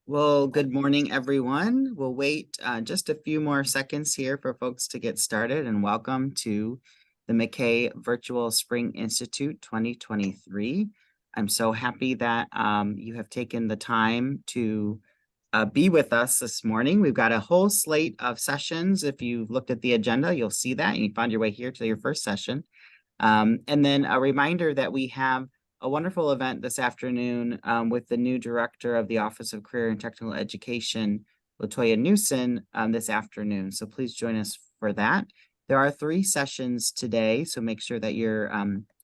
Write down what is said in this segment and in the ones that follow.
Well, good morning, everyone. We'll wait just a few more seconds here for folks to get started, and welcome to the MACAE Virtual Spring Institute 2023. I'm so happy that you have taken the time to be with us this morning. We've got a whole slate of sessions. If you've looked at the agenda, you'll see that, and you found your way here to your first session. And then a reminder that we have a wonderful event this afternoon with the new director of the Office of Career and Technical Education, Latoya Newson, this afternoon. So please join us for that. There are 3 sessions today, so make sure that you're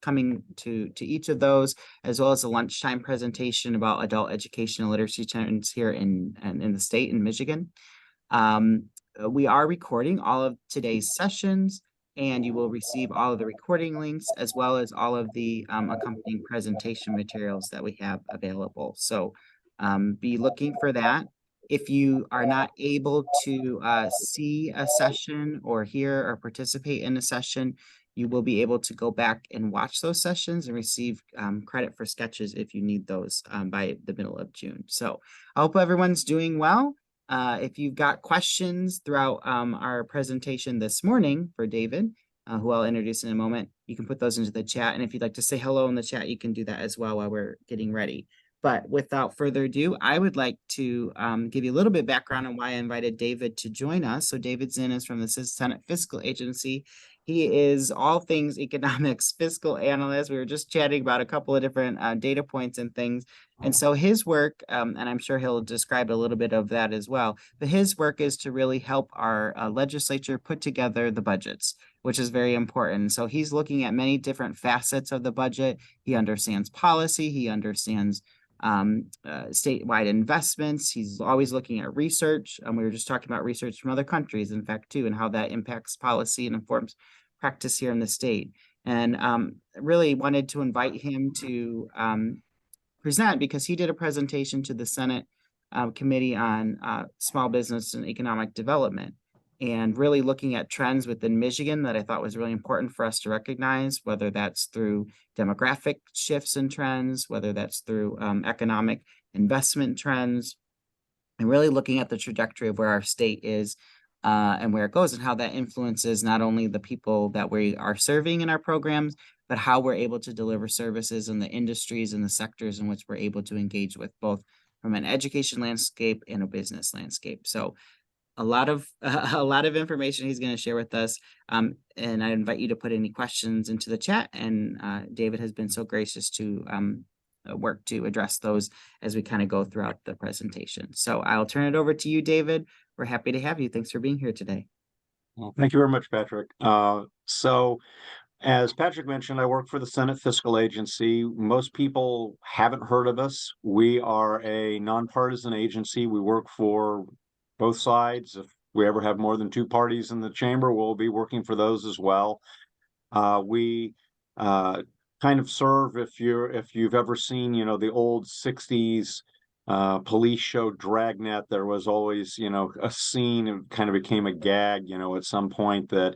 coming to each of those, as well as a lunchtime presentation about adult education and literacy trends here in the state in Michigan. We are recording all of today's sessions, and you will receive all of the recording links as well as all of the accompanying presentation materials that we have available. So be looking for that. If you are not able to see a session or hear or participate in a session, you will be able to go back and watch those sessions and receive credit for sketches if you need those by the middle of June. So I hope everyone's doing well. If you've got questions throughout our presentation this morning for David, who I'll introduce in a moment, you can put those into the chat. And if you'd like to say hello in the chat, you can do that as well while we're getting ready. But without further ado, I would like to give you a little bit of background on why I invited David to join us. So David Zinn is from the Senate Fiscal Agency. He is all things economics fiscal analyst. We were just chatting about a couple of different data points and things. And so his work, and I'm sure he'll describe a little bit of that as well, but his work is to really help our legislature put together the budgets, which is very important. So he's looking at many different facets of the budget. He understands policy, he understands statewide investments. He's always looking at research. We were just talking about research from other countries, in fact, too, and how that impacts policy and informs practice here in the state. And really wanted to invite him to present because he did a presentation to the Senate Committee on Small Business and Economic Development, and really looking at trends within Michigan that I thought was really important for us to recognize, whether that's through demographic shifts and trends, whether that's through economic investment trends, and really looking at the trajectory of where our state is and where it goes and how that influences not only the people that we are serving in our programs, but how we're able to deliver services in the industries and the sectors in which we're able to engage with, both from an education landscape and a business landscape. So a lot of a lot of information he's going to share with us. And I invite you to put any questions into the chat. And David has been so gracious to work to address those as we kind of go throughout the presentation. So I'll turn it over to you, David. We're happy to have you. Thanks for being here today. Well, thank you very much, Patrick. So as Patrick mentioned, I work for the Senate Fiscal Agency. Most people haven't heard of us. We are a nonpartisan agency. We work for both sides. If we ever have more than 2 parties in the chamber, we'll be working for those as well. We kind of serve, if you've ever seen, the old 60s police show Dragnet, there was always, a scene, and kind of became a gag, at some point, that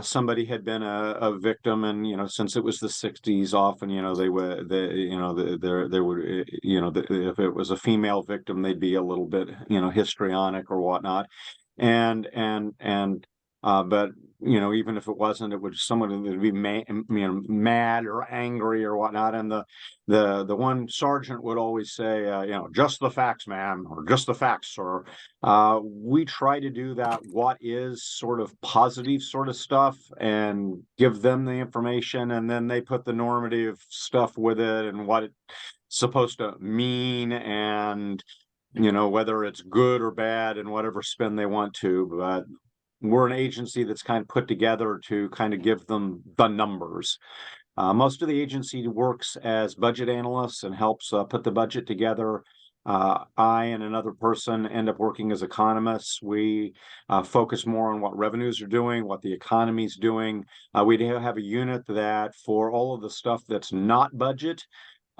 somebody had been a victim, and since it was the 60s, often they would if it was a female victim, they'd be a little bit histrionic or whatnot, and but even if it wasn't, it would someone that would be mad or angry or whatnot, and the one sergeant would always say, just the facts, ma'am, or just the facts, sir. We try to do that what is sort of positive sort of stuff and give them the information, and then they put the normative stuff with it and what it's supposed to mean, and whether it's good or bad and whatever spin they want to. But we're an agency that's kind of put together to kind of give them the numbers. Most of the agency works as budget analysts and helps put the budget together. I and another person end up working as economists. We focus more on what revenues are doing, what the economy's doing. We do have a unit that, for all of the stuff that's not budget,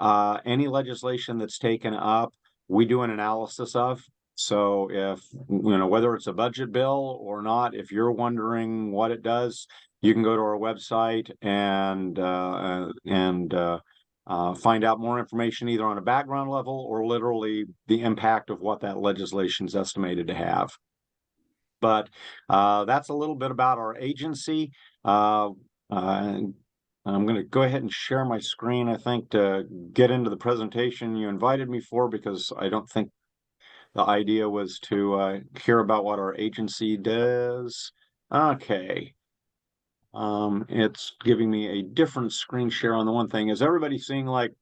any legislation that's taken up, we do an analysis of. So if, whether it's a budget bill or not, if you're wondering what it does, you can go to our website and find out more information either on a background level or literally the impact of what that legislation is estimated to have. But that's a little bit about our agency. I'm going to go ahead and share my screen, I think, to get into the presentation you invited me for, because I don't think the idea was to hear about what our agency does. Okay. It's giving me a different screen share on the one thing. Is everybody seeing like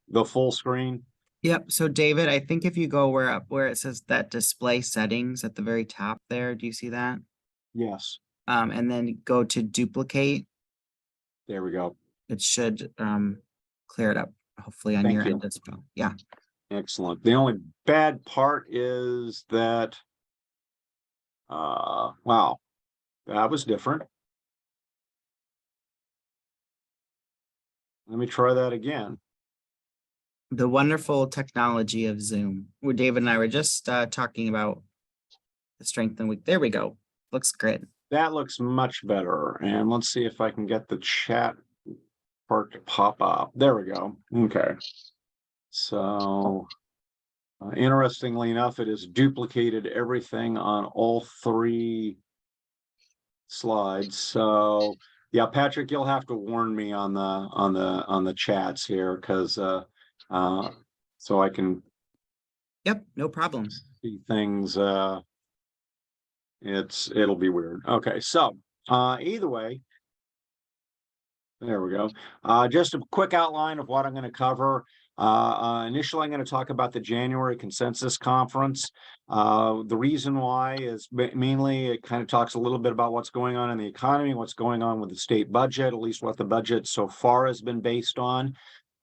the full screen? Yep. So David, I think if you go where it says that display settings at the very top there, do you see that? Yes. And then go to duplicate. There we go. It should clear it up, hopefully on Thank your you. end as well. Yeah. Excellent. The only bad part is that, wow, that was different. Let me try that again. The wonderful technology of Zoom, where David and I were just talking about the strength and weak. There we go. Looks great. That looks much better. And let's see if I can get the chat part to pop up. There we go. Okay. So, interestingly enough, it has duplicated everything on all three slides. So, yeah, Patrick, you'll have to warn me on the chats here, because so I can Yep, no problem. see things. It'll be weird. Okay, so either way, there we go. Just a quick outline of what I'm going to cover. Initially, I'm going to talk about the January consensus conference. The reason why is mainly it kind of talks a little bit about what's going on in the economy, what's going on with the state budget, at least what the budget so far has been based on.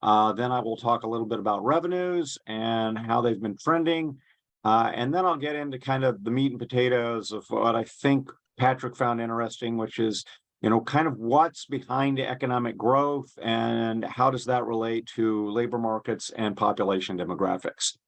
Then I will talk a little bit about revenues and how they've been trending. And then I'll get into kind of the meat and potatoes of what I think Patrick found interesting, which is, kind of what's behind economic growth and how does that relate to labor markets and population demographics.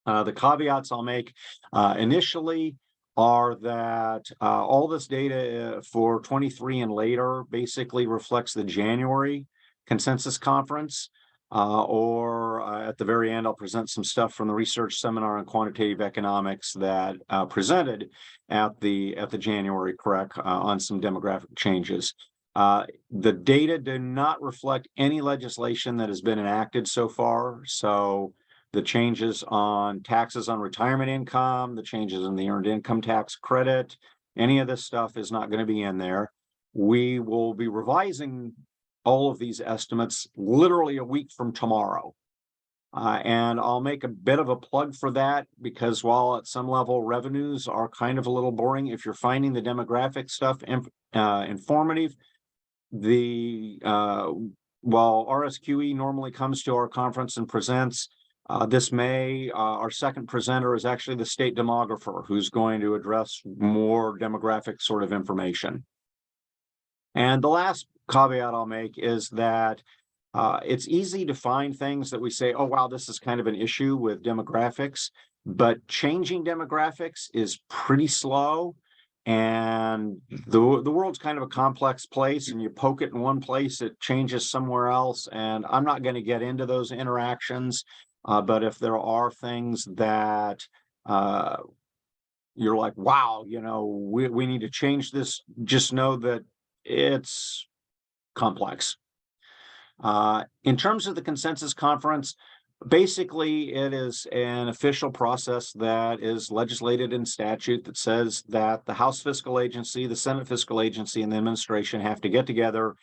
The caveats I'll make initially are that all this data for 23 and later basically reflects the January consensus conference. Or at the very end, I'll present some stuff from the research seminar on quantitative economics that presented at the January on some demographic changes. The data do not reflect any legislation that has been enacted so far. So the changes on taxes on retirement income, the changes in the earned income tax credit, any of this stuff is not going to be in there. We will be revising all of these estimates literally a week from tomorrow. And I'll make a bit of a plug for that, because while at some level revenues are kind of a little boring, if you're finding the demographic stuff informative, while RSQE normally comes to our conference and presents, this May, our second presenter is actually the state demographer, who's going to address more demographic sort of information. And the last caveat I'll make is that it's easy to find things that we say, oh, wow, this is kind of an issue with demographics, but changing demographics is pretty slow. And the world's kind of a complex place, and you poke it in one place, it changes somewhere else. And I'm not going to get into those interactions. But if there are things that you're like, wow, we need to change this, just know that it's complex. In terms of the consensus conference, basically it is an official process that is legislated in statute that says that the House Fiscal Agency, the Senate Fiscal Agency, and the administration have to get together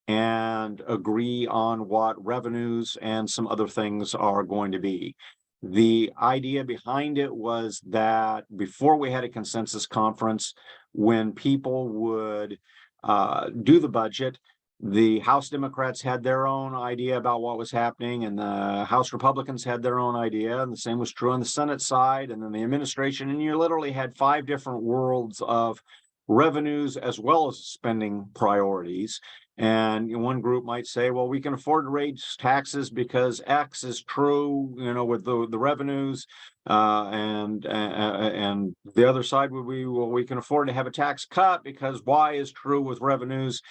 and agree on what revenues and some other things are going to be. The idea behind it was that before we had a consensus conference, when people would do the budget, the House Democrats had their own idea about what was happening, and the House Republicans had their own idea, and the same was true on the Senate side, and then the administration, and you literally had 5 different worlds of revenues as well as spending priorities. And one group might say, well, we can afford to raise taxes because X is true, with the revenues, and the other side would be, well, we can afford to have a tax cut because Y is true with revenues.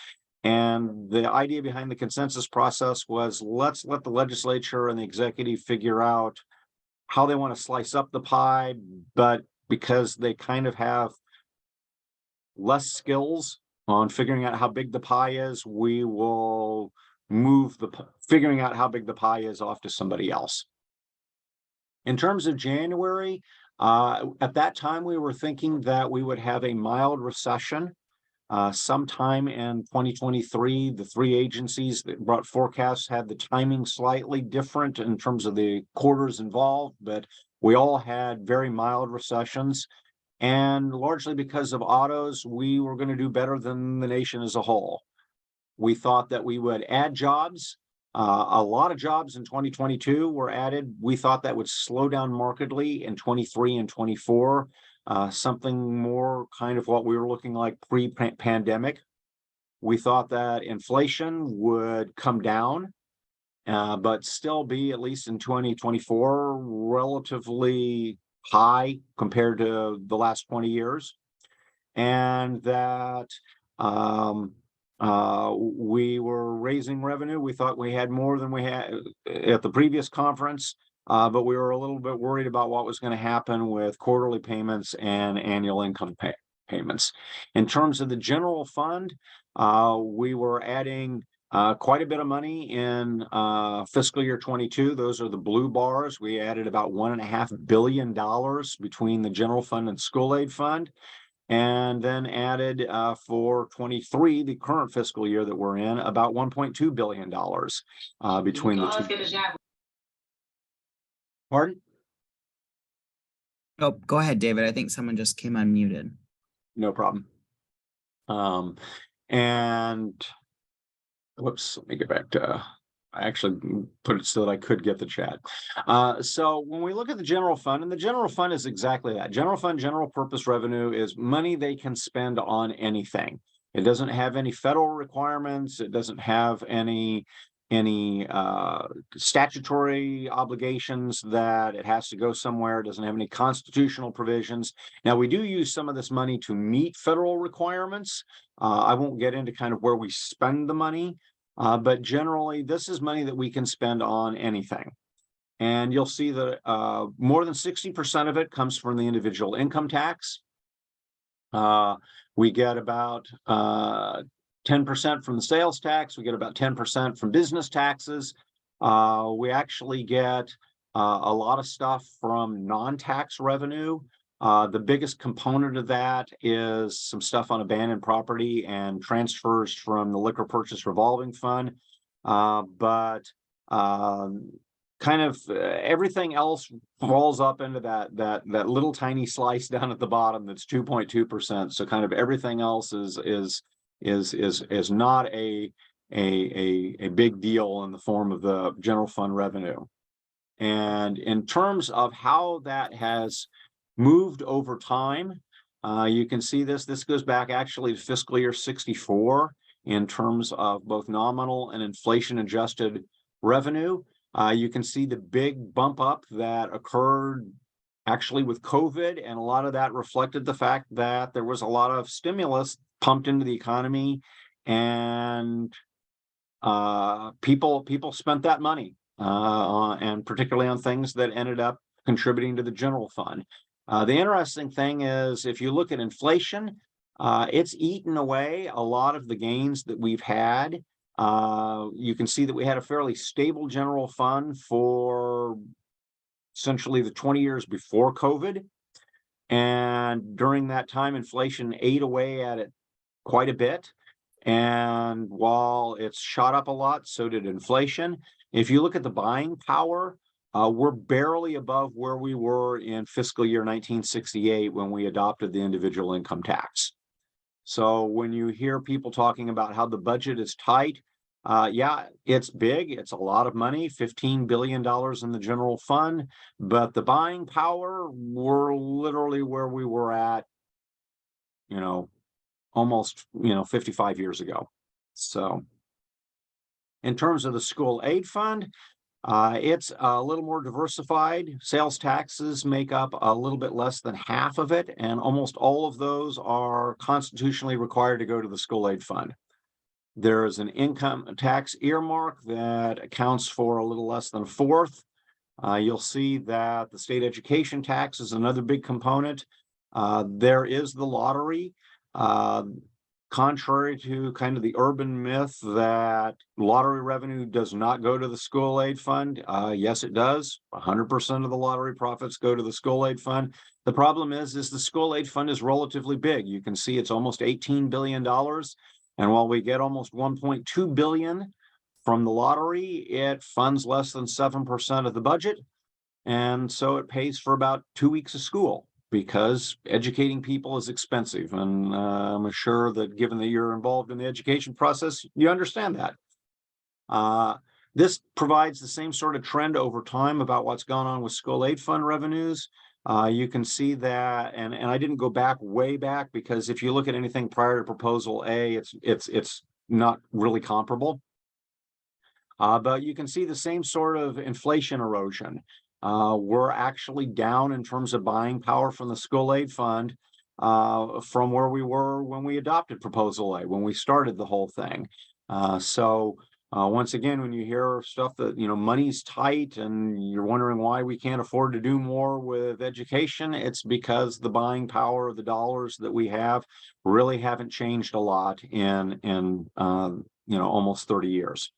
And the idea behind the consensus process was, let's let the legislature and the executive figure out how they want to slice up the pie, but because they kind of have less skills on figuring out how big the pie is, we will move figuring out how big the pie is off to somebody else. In terms of January, at that time, we were thinking that we would have a mild recession sometime in 2023. The three agencies that brought forecasts had the timing slightly different in terms of the quarters involved, but we all had very mild recessions. And largely because of autos, we were going to do better than the nation as a whole. We thought that we would add jobs. A lot of jobs in 2022 were added. We thought that would slow down markedly in 23 and 24, something more kind of what we were looking like pre-pandemic. We thought that inflation would come down, but still be, at least in 2024, relatively high compared to the last 20 years. And that we were raising revenue. We thought we had more than we had at the previous conference, but we were a little bit worried about what was going to happen with quarterly payments and annual income payments. In terms of the general fund, we were adding quite a bit of money in fiscal year 22. Those are the blue bars. We added about $1.5 billion between the general fund and school aid fund. And then added for 23, the current fiscal year that we're in, about $1.2 billion between the two. Pardon? Oh, go ahead, David. I think someone just came unmuted. No problem. And whoops, let me get back to, I actually put it so that I could get the chat. So when we look at the general fund, and the general fund is exactly that. General fund, general purpose revenue is money they can spend on anything. It doesn't have any federal requirements. It doesn't have any statutory obligations that it has to go somewhere. It doesn't have any constitutional provisions. Now, we do use some of this money to meet federal requirements. I won't get into kind of where we spend the money, but generally, this is money that we can spend on anything. And you'll see that more than 60% of it comes from the individual income tax. We get about 10% from the sales tax. We get about 10% from business taxes. We actually get a lot of stuff from non-tax revenue. The biggest component of that is some stuff on abandoned property and transfers from the liquor purchase revolving fund. But kind of everything else falls up into that little tiny slice down at the bottom that's 2.2%. So kind of everything else is not a big deal in the form of the general fund revenue. And in terms of how that has moved over time, you can see this goes back actually to fiscal year 64 in terms of both nominal and inflation adjusted revenue. You can see the big bump up that occurred actually with COVID, and a lot of that reflected the fact that there was a lot of stimulus pumped into the economy, and people spent that money, and particularly on things that ended up contributing to the general fund. The interesting thing is, if you look at inflation, it's eaten away a lot of the gains that we've had. You can see that we had a fairly stable general fund for essentially the 20 years before COVID. And during that time, inflation ate away at it quite a bit. And while it's shot up a lot, so did inflation. If you look at the buying power, we're barely above where we were in fiscal year 1968 when we adopted the individual income tax. So when you hear people talking about how the budget is tight, yeah, it's big. It's a lot of money, $15 billion in the general fund, but the buying power, we're literally where we were at, almost, 55 years ago. So in terms of the school aid fund, it's a little more diversified. Sales taxes make up a little bit less than half of it, and almost all of those are constitutionally required to go to the school aid fund. There is an income tax earmark that accounts for a little less than a fourth. You'll see that the state education tax is another big component. There is the lottery. Contrary to kind of the urban myth that lottery revenue does not go to the school aid fund, yes, it does. 100% of the lottery profits go to the school aid fund. The problem is the school aid fund is relatively big. You can see it's almost $18 billion. And while we get almost 1.2 billion from the lottery, it funds less than 7% of the budget. And so it pays for about 2 weeks of school, because educating people is expensive. And I'm sure that given that you're involved in the education process, you understand that. This provides the same sort of trend over time about what's gone on with school aid fund revenues. You can see that, and I didn't go way back, because if you look at anything prior to Proposal A, it's not really comparable. But you can see the same sort of inflation erosion. We're actually down in terms of buying power from the school aid fund from where we were when we adopted Proposal A, when we started the whole thing. So once again, when you hear stuff that, money's tight and you're wondering why we can't afford to do more with education, it's because the buying power of the dollars that we have really haven't changed a lot in almost 30 years.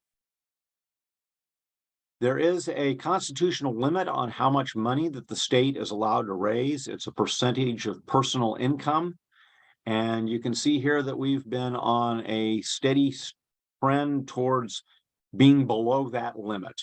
There is a constitutional limit on how much money that the state is allowed to raise. It's a percentage of personal income. And you can see here that we've been on a steady trend towards being below that limit.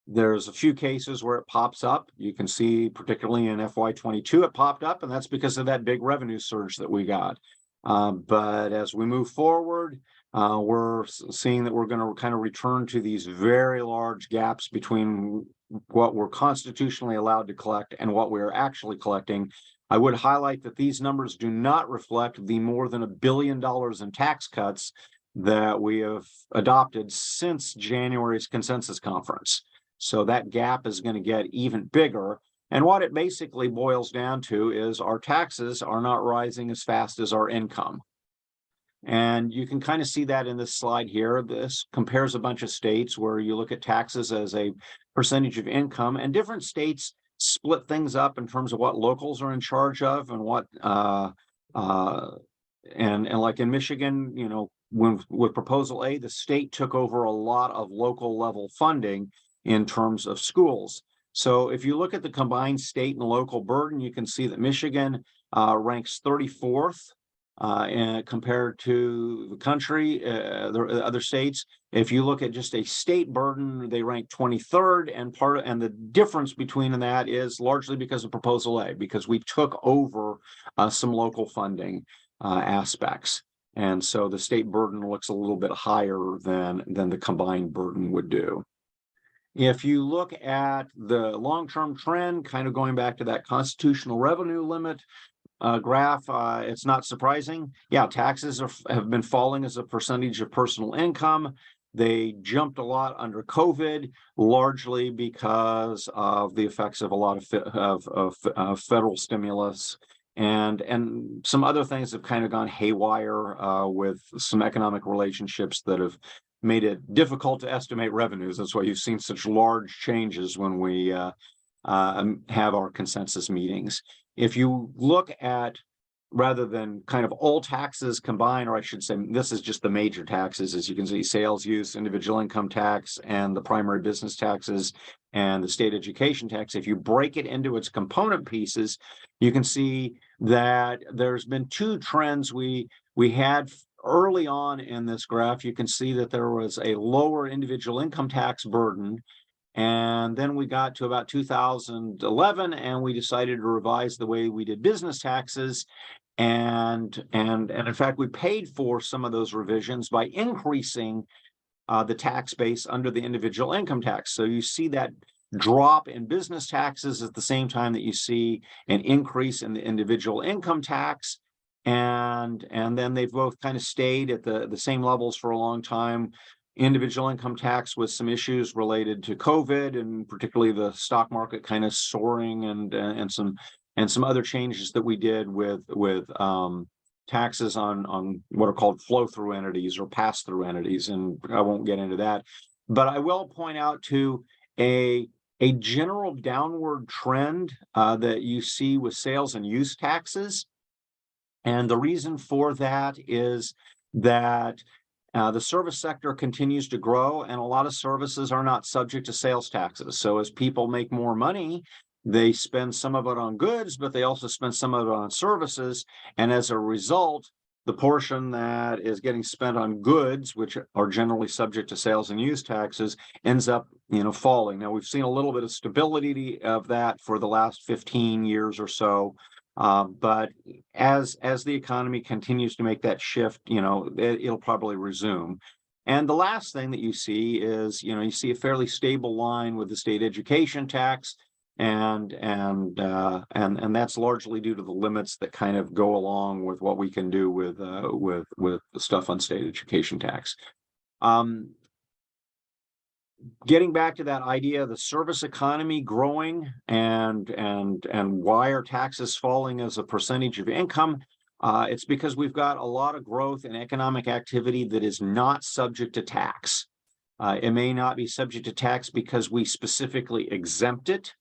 There's a few cases where it pops up. You can see particularly in FY22, it popped up, and that's because of that big revenue surge that we got. But as we move forward, we're seeing that we're going to kind of return to these very large gaps between what we're constitutionally allowed to collect and what we're actually collecting. I would highlight that these numbers do not reflect the more than $1 billion in tax cuts that we have adopted since January's consensus conference. So that gap is going to get even bigger. And what it basically boils down to is our taxes are not rising as fast as our income. And you can kind of see that in this slide here. This compares a bunch of states where you look at taxes as a percentage of income, and different states split things up in terms of what locals are in charge of and what and like in Michigan, when with Proposal A, the state took over a lot of local level funding in terms of schools. So if you look at the combined state and local burden, you can see that Michigan ranks 34th and compared to the country, the other states. If you look at just a state burden, they rank 23rd, and the difference between that is largely because of Proposal A, because we took over some local funding aspects. And so the state burden looks a little bit higher than the combined burden would do. If you look at the long-term trend, kind of going back to that constitutional revenue limit graph, it's not surprising. Yeah, taxes have been falling as a percentage of personal income. They jumped a lot under COVID, largely because of the effects of a lot of federal stimulus. And some other things have kind of gone haywire with some economic relationships that have made it difficult to estimate revenues. That's why you've seen such large changes when we have our consensus meetings. If you look at, rather than kind of all taxes combined, or I should say, this is just the major taxes, as you can see, sales use, individual income tax, and the primary business taxes, and the state education tax. If you break it into its component pieces, you can see that there's been two trends we had early on in this graph. You can see that there was a lower individual income tax burden, and then we got to about 2011, and we decided to revise the way we did business taxes. And in fact, we paid for some of those revisions by increasing the tax base under the individual income tax. So you see that drop in business taxes at the same time that you see an increase in the individual income tax. And then they've both kind of stayed at the same levels for a long time. Individual income tax with some issues related to COVID, and particularly the stock market kind of soaring, and some other changes that we did with taxes on what are called flow-through entities or pass-through entities, and I won't get into that. But I will point out to a general downward trend that you see with sales and use taxes. And the reason for that is that the service sector continues to grow, and a lot of services are not subject to sales taxes. So as people make more money, they spend some of it on goods, but they also spend some of it on services. And as a result, the portion that is getting spent on goods, which are generally subject to sales and use taxes, ends up, falling. Now, we've seen a little bit of stability of that for the last 15 years or so. But as the economy continues to make that shift, it'll probably resume. And the last thing that you see is, you see a fairly stable line with the state education tax, and that's largely due to the limits that kind of go along with what we can do with the stuff on state education tax. Getting back to that idea of the service economy growing and why are taxes falling as a percentage of income, it's because we've got a lot of growth in economic activity that is not subject to tax. It may not be subject to tax because we specifically exempt it,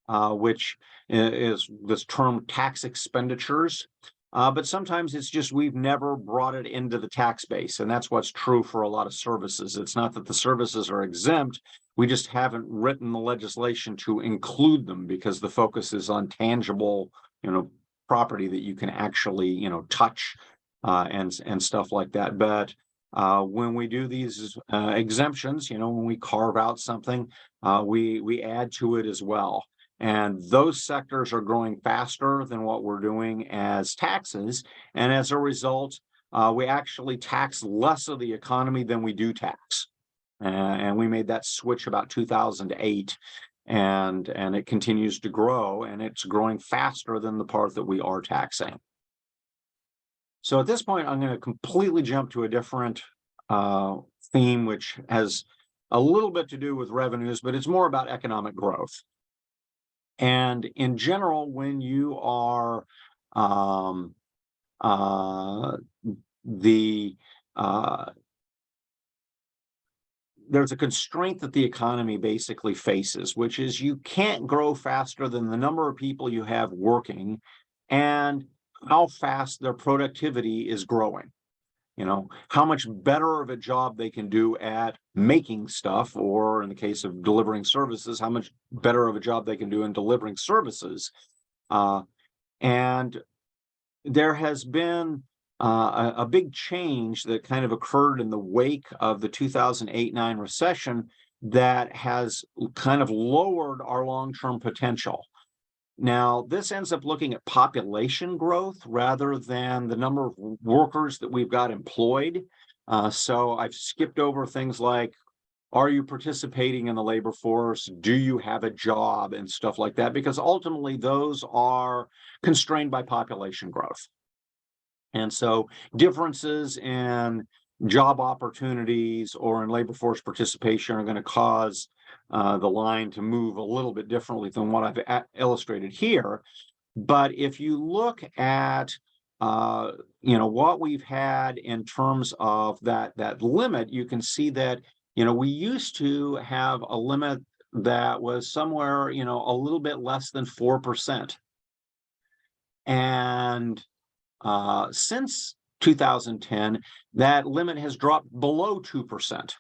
which is this term tax expenditures. But sometimes it's just we've never brought it into the tax base, and that's what's true for a lot of services. It's not that the services are exempt, we just haven't written the legislation to include them because the focus is on tangible, property that you can actually, touch and stuff like that. But when we do these exemptions, when we carve out something, we add to it as well. And those sectors are growing faster than what we're doing as taxes. And as a result, we actually tax less of the economy than we do tax. And we made that switch about 2008, and it continues to grow, and it's growing faster than the part that we are taxing. So at this point, I'm going to completely jump to a different theme, which has a little bit to do with revenues, but it's more about economic growth. And in general, when you are there's a constraint that the economy basically faces, which is you can't grow faster than the number of people you have working and how fast their productivity is growing. How much better of a job they can do at making stuff, or in the case of delivering services, how much better of a job they can do in delivering services. And there has been a big change that kind of occurred in the wake of the 2008-9 recession that has kind of lowered our long-term potential. Now, this ends up looking at population growth rather than the number of workers that we've got employed. So I've skipped over things like, are you participating in the labor force? Do you have a job and stuff like that? Because ultimately those are constrained by population growth. And so differences in job opportunities or in labor force participation are going to cause the line to move a little bit differently than what I've illustrated here. But if you look at what we've had in terms of that limit, you can see that we used to have a limit that was somewhere a little bit less than 4%, and since 2010, that limit has dropped below 2%.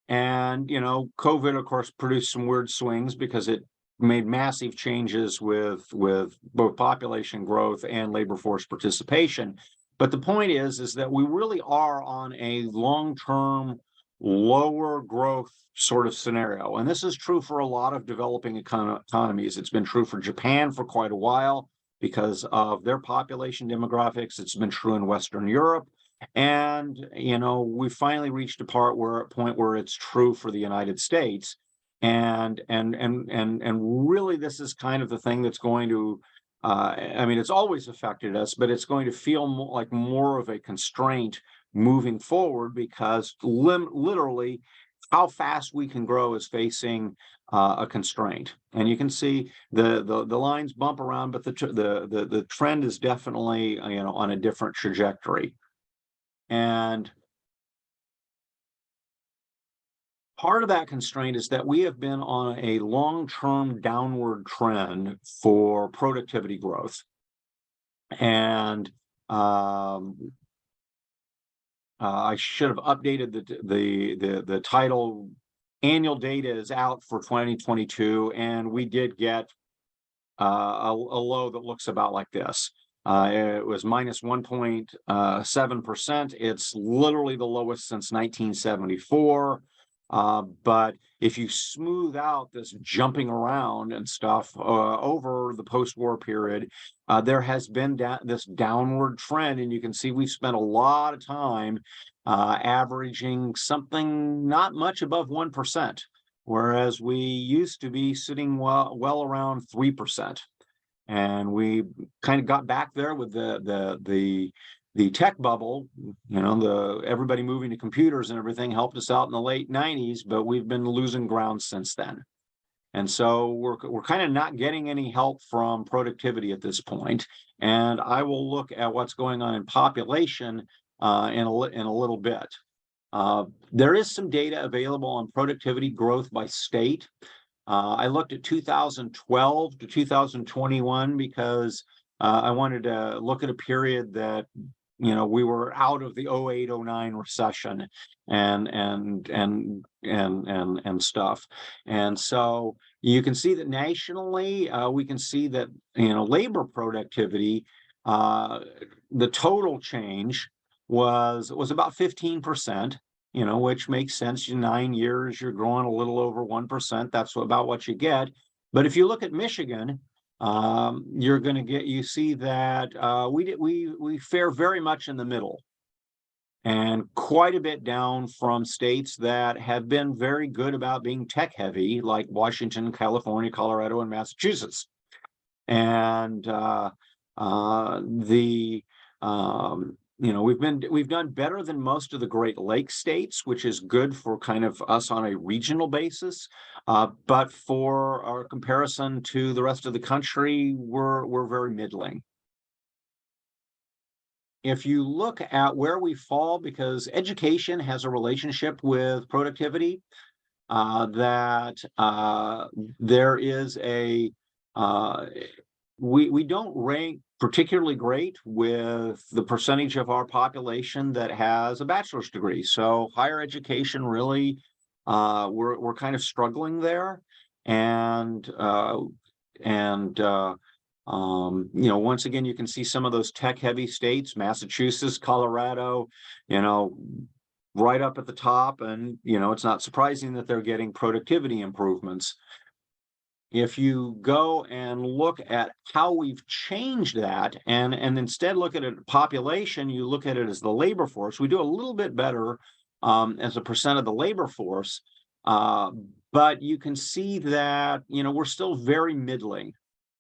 And, COVID, of course, produced some weird swings because it made massive changes with both population growth and labor force participation. But the point is that we really are on a long-term, lower growth sort of scenario. And this is true for a lot of developing economies. It's been true for Japan for quite a while because of their population demographics. It's been true in Western Europe. And, we finally reached a point where it's true for the United States. And really, this is kind of the thing that's going to, it's always affected us, but it's going to feel like more of a constraint moving forward because literally how fast we can grow is facing a constraint. And you can see the lines bump around, but the trend is definitely on a different trajectory. And part of that constraint is that we have been on a long-term downward trend for productivity growth. And I should have updated the title. Annual data is out for 2022, and we did get a low that looks about like this. It was minus 1.7%. It's literally the lowest since 1974. But if you smooth out this jumping around and stuff over the post-war period, there has been this downward trend, and you can see we've spent a lot of time averaging something not much above 1%, whereas we used to be sitting well around 3%. And we kind of got back there with the tech bubble. Everybody moving to computers and everything helped us out in the late 90s, but we've been losing ground since then. And so we're kind of not getting any help from productivity at this point. And I will look at what's going on in population in a little bit. There is some data available on productivity growth by state. I looked at 2012 to 2021 because I wanted to look at a period that we were out of the 08-09 recession and stuff. And so you can see that nationally, we can see that labor productivity, the total change was about 15%. Which makes sense. In 9 years, you're growing a little over 1%. That's about what you get. But if you look at Michigan, you're going to you see that we fare very much in the middle, and quite a bit down from states that have been very good about being tech heavy, like Washington, California, Colorado, and Massachusetts. And we've done better than most of the Great Lakes states, which is good for kind of us on a regional basis. But for our comparison to the rest of the country, we're very middling. If you look at where we fall, because education has a relationship with productivity, that there is we don't rank particularly great with the percentage of our population that has a bachelor's degree. So higher education really, we're kind of struggling there. And once again, you can see some of those tech heavy states, Massachusetts, Colorado, right up at the top. And, it's not surprising that they're getting productivity improvements. If you go and look at how we've changed that and instead look at it population, you look at it as the labor force, we do a little bit better as a percent of the labor force. But you can see that, we're still very middling.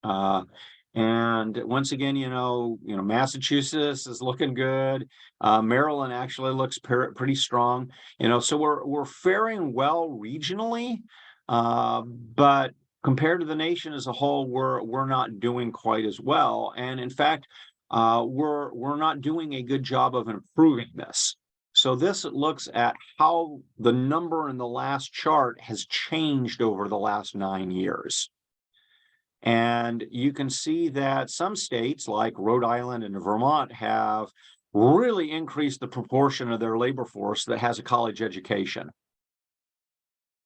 And once again, Massachusetts is looking good. Maryland actually looks pretty strong. So we're faring well regionally, but compared to the nation as a whole, we're not doing quite as well. And in fact, we're not doing a good job of improving this. So this looks at how the number in the last chart has changed over the last 9 years. And you can see that some states like Rhode Island and Vermont have really increased the proportion of their labor force that has a college education.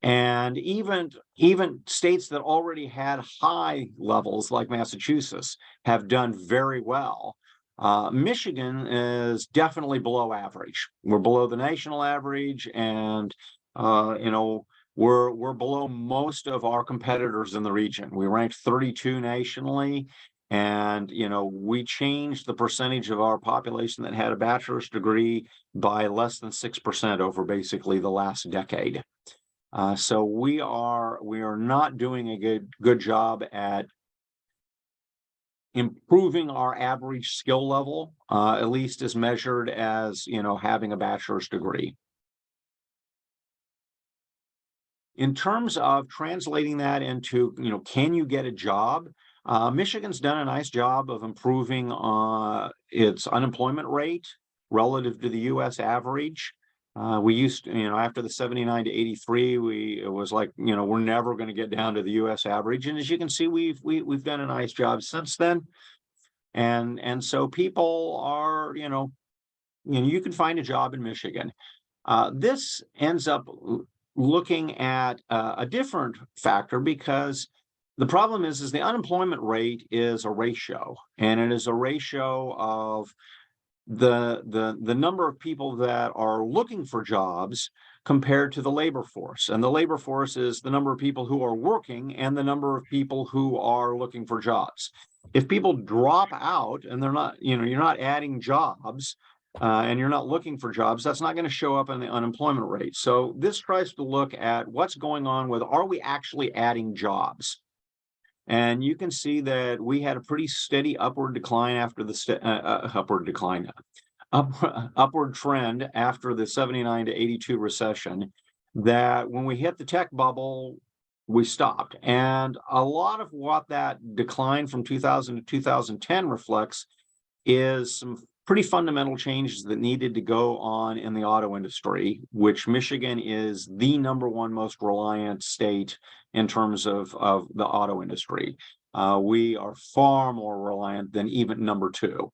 And even states that already had high levels, like Massachusetts, have done very well. Michigan is definitely below average. We're below the national average, and we're below most of our competitors in the region. We ranked 32 nationally, and we changed the percentage of our population that had a bachelor's degree by less than 6% over basically the last decade. So we are not doing a good job at improving our average skill level, at least as measured as having a bachelor's degree. in terms of translating that into, can you get a job? Michigan's done a nice job of improving its unemployment rate relative to the U.S. average. We used to, after the 79 to 83, it was like, we're never going to get down to the U.S. average. And as you can see, we've done a nice job since then. And so people are, you can find a job in Michigan. This ends up looking at a different factor, because the problem is the unemployment rate is a ratio, and it is a ratio of the number of people that are looking for jobs compared to the labor force. And the labor force is the number of people who are working and the number of people who are looking for jobs. If people drop out and they're not, you're not adding jobs, and you're not looking for jobs, that's not going to show up in the unemployment rate. So this tries to look at what's going on with, are we actually adding jobs? And you can see that we had a pretty steady upward decline after the upward trend after the 79 to 82 recession, that when we hit the tech bubble, we stopped. And a lot of what that decline from 2000 to 2010 reflects is some pretty fundamental changes that needed to go on in the auto industry, which Michigan is the #1 most reliant state in terms of the auto industry. We are far more reliant than even #2.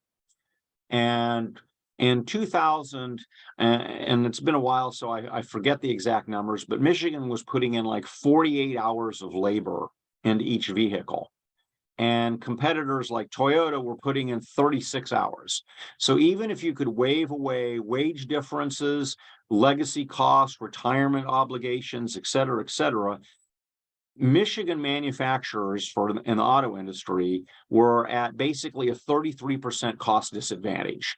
And in 2000, and it's been a while, so I forget the exact numbers, but Michigan was putting in like 48 hours of labor into each vehicle. And competitors like Toyota were putting in 36 hours. So even if you could wave away wage differences, legacy costs, retirement obligations, et cetera, Michigan manufacturers in the auto industry were at basically a 33% cost disadvantage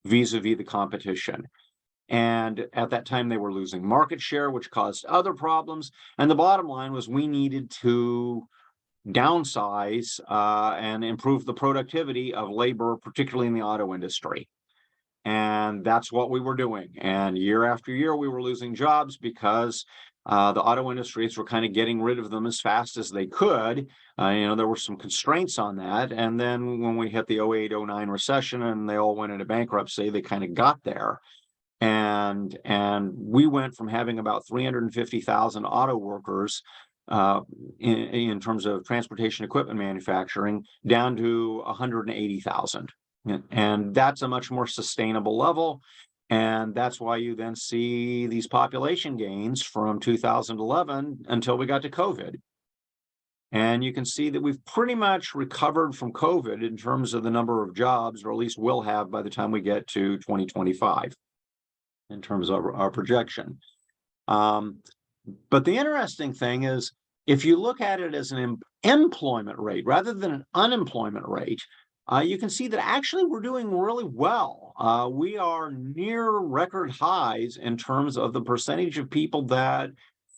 vis-a-vis the competition. And at that time, they were losing market share, which caused other problems. And the bottom line was we needed to downsize and improve the productivity of labor, particularly in the auto industry. And that's what we were doing. And year after year, we were losing jobs because the auto industries were kind of getting rid of them as fast as they could. There were some constraints on that. And then when we hit the 08-09 recession and they all went into bankruptcy, they kind of got there. And we went from having about 350,000 auto workers in terms of transportation equipment manufacturing down to 180,000. And that's a much more sustainable level. And that's why you then see these population gains from 2011 until we got to COVID. And you can see that we've pretty much recovered from COVID in terms of the number of jobs, or at least will have by the time we get to 2025 in terms of our projection. But the interesting thing is, if you look at it as an employment rate rather than an unemployment rate, you can see that actually we're doing really well. We are near record highs in terms of the percentage of people that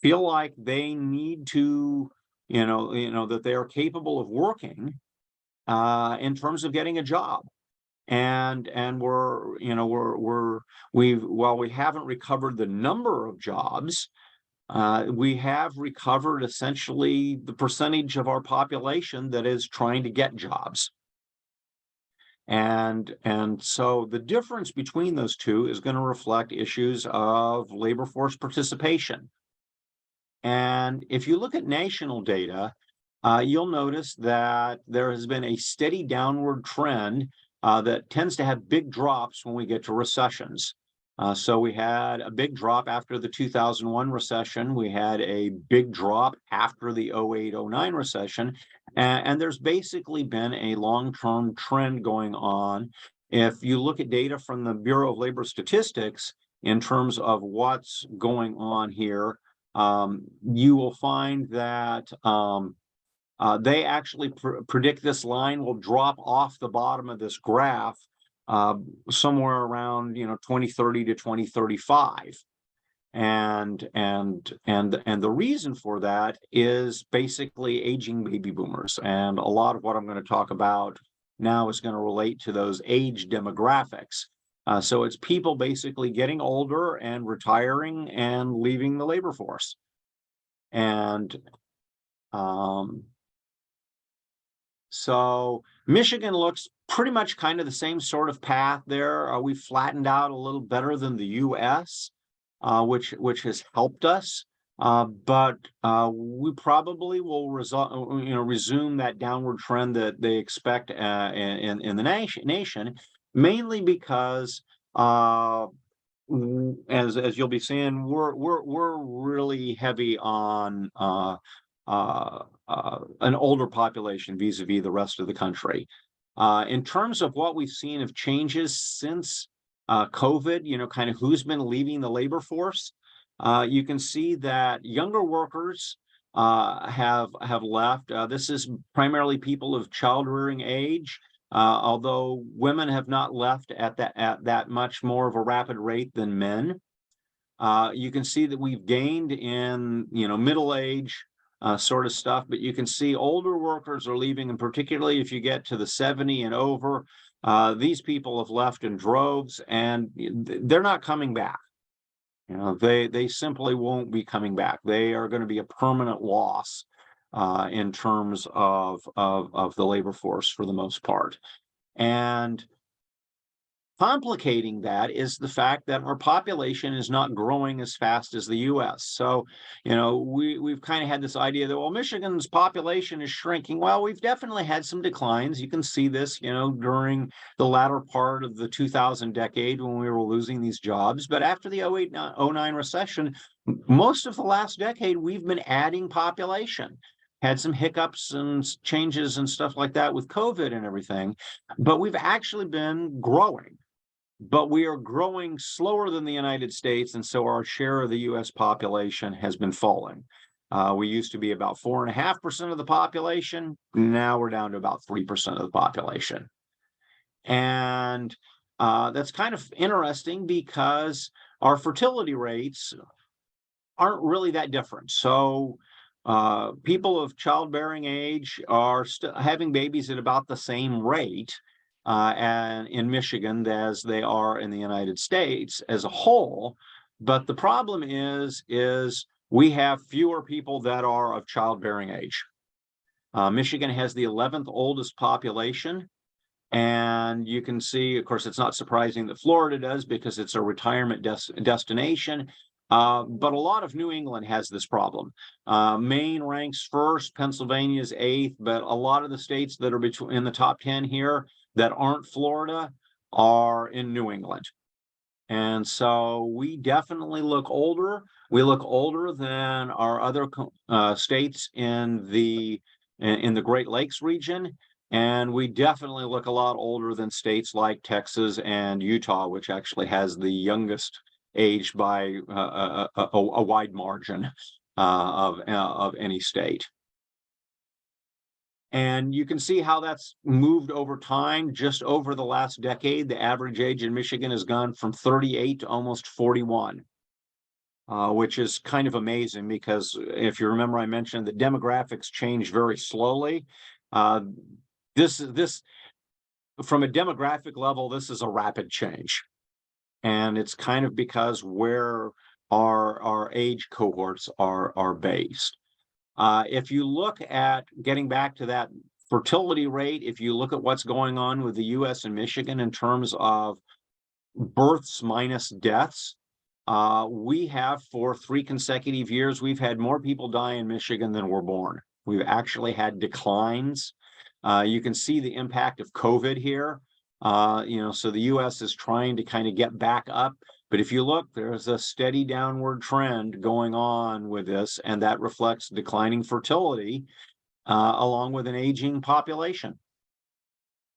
feel like they need to, that they are capable of working in terms of getting a job. And while we haven't recovered the number of jobs, we have recovered essentially the percentage of our population that is trying to get jobs. And so the difference between those two is going to reflect issues of labor force participation. And if you look at national data, you'll notice that there has been a steady downward trend that tends to have big drops when we get to recessions. So we had a big drop after the 2001 recession. We had a big drop after the 08-09 recession. And there's basically been a long-term trend going on. If you look at data from the Bureau of Labor Statistics in terms of what's going on here, you will find that they actually predict this line will drop off the bottom of this graph somewhere around 2030 to 2035. And the reason for that is basically aging baby boomers. And a lot of what I'm going to talk about now is going to relate to those age demographics. So it's people basically getting older and retiring and leaving the labor force. And so Michigan looks pretty much kind of the same sort of path there. We flattened out a little better than the U.S., which has helped us. But we probably will resume that downward trend that they expect in the nation, mainly because as you'll be seeing, we're really heavy on an older population vis-a-vis the rest of the country. In terms of what we've seen of changes since COVID, kind of who's been leaving the labor force, you can see that younger workers have left. This is primarily people of child-rearing age, although women have not left at that much more of a rapid rate than men. You can see that we've gained in middle age sort of stuff, but you can see older workers are leaving, and particularly if you get to the 70 and over, these people have left in droves, and they're not coming back. They simply won't be coming back. They are going to be a permanent loss in terms of the labor force for the most part. And complicating that is the fact that our population is not growing as fast as the U.S. So, we've kind of had this idea that, well, Michigan's population is shrinking. Well, we've definitely had some declines. You can see this, during the latter part of the 2000 decade when we were losing these jobs. But after the 08-09 recession, most of the last decade, we've been adding population. Had some hiccups and changes and stuff like that with COVID and everything, but we've actually been growing. But we are growing slower than the United States, and so our share of the U.S. population has been falling. We used to be about 4.5% of the population. Now we're down to about 3% of the population. And that's kind of interesting because our fertility rates aren't really that different. So people of childbearing age are having babies at about the same rate and in Michigan as they are in the United States as a whole. But the problem is we have fewer people that are of childbearing age. Michigan has the 11th oldest population. And you can see, of course, it's not surprising that Florida does because it's a retirement destination. But a lot of New England has this problem. Maine ranks first, Pennsylvania's 8th, but a lot of the states that are in the top 10 here that aren't Florida are in New England. And so we definitely look older. We look older than our other states in the Great Lakes region. And we definitely look a lot older than states like Texas and Utah, which actually has the youngest age by a wide margin of any state. And you can see how that's moved over time. Just over the last decade, the average age in Michigan has gone from 38 to almost 41, which is kind of amazing because if you remember, I mentioned that demographics change very slowly. This from a demographic level, this is a rapid change. And it's kind of because where our age cohorts are based. If you look at getting back to that fertility rate, if you look at what's going on with the U.S. and Michigan in terms of births minus deaths, we have for 3 consecutive years, we've had more people die in Michigan than were born. We've actually had declines. You can see the impact of COVID here. So the U.S. is trying to kind of get back up. But if you look, there's a steady downward trend going on with this, and that reflects declining fertility along with an aging population.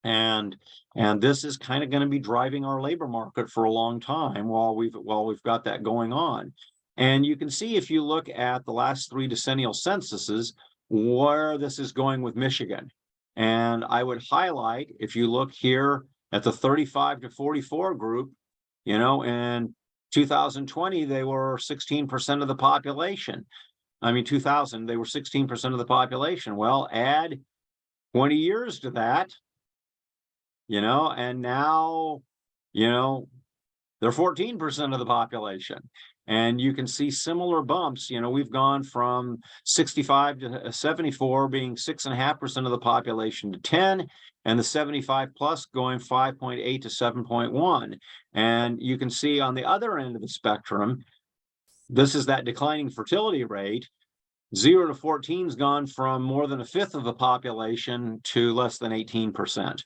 And this is kind of going to be driving our labor market for a long time while we've got that going on. And you can see if you look at the last 3 decennial censuses where this is going with Michigan. And I would highlight, if you look here at the 35 to 44 group, in 2020, they were 16% of the population. 2000, they were 16% of the population. Well, add 20 years to that, and now, they're 14% of the population. And you can see similar bumps. You know, we've gone from 65 to 74 being 6.5% of the population to 10, and the 75 plus going 5.8 to 7.1. And you can see on the other end of the spectrum, this is that declining fertility rate. 0 to 14 has gone from more than a fifth of the population to less than 18%.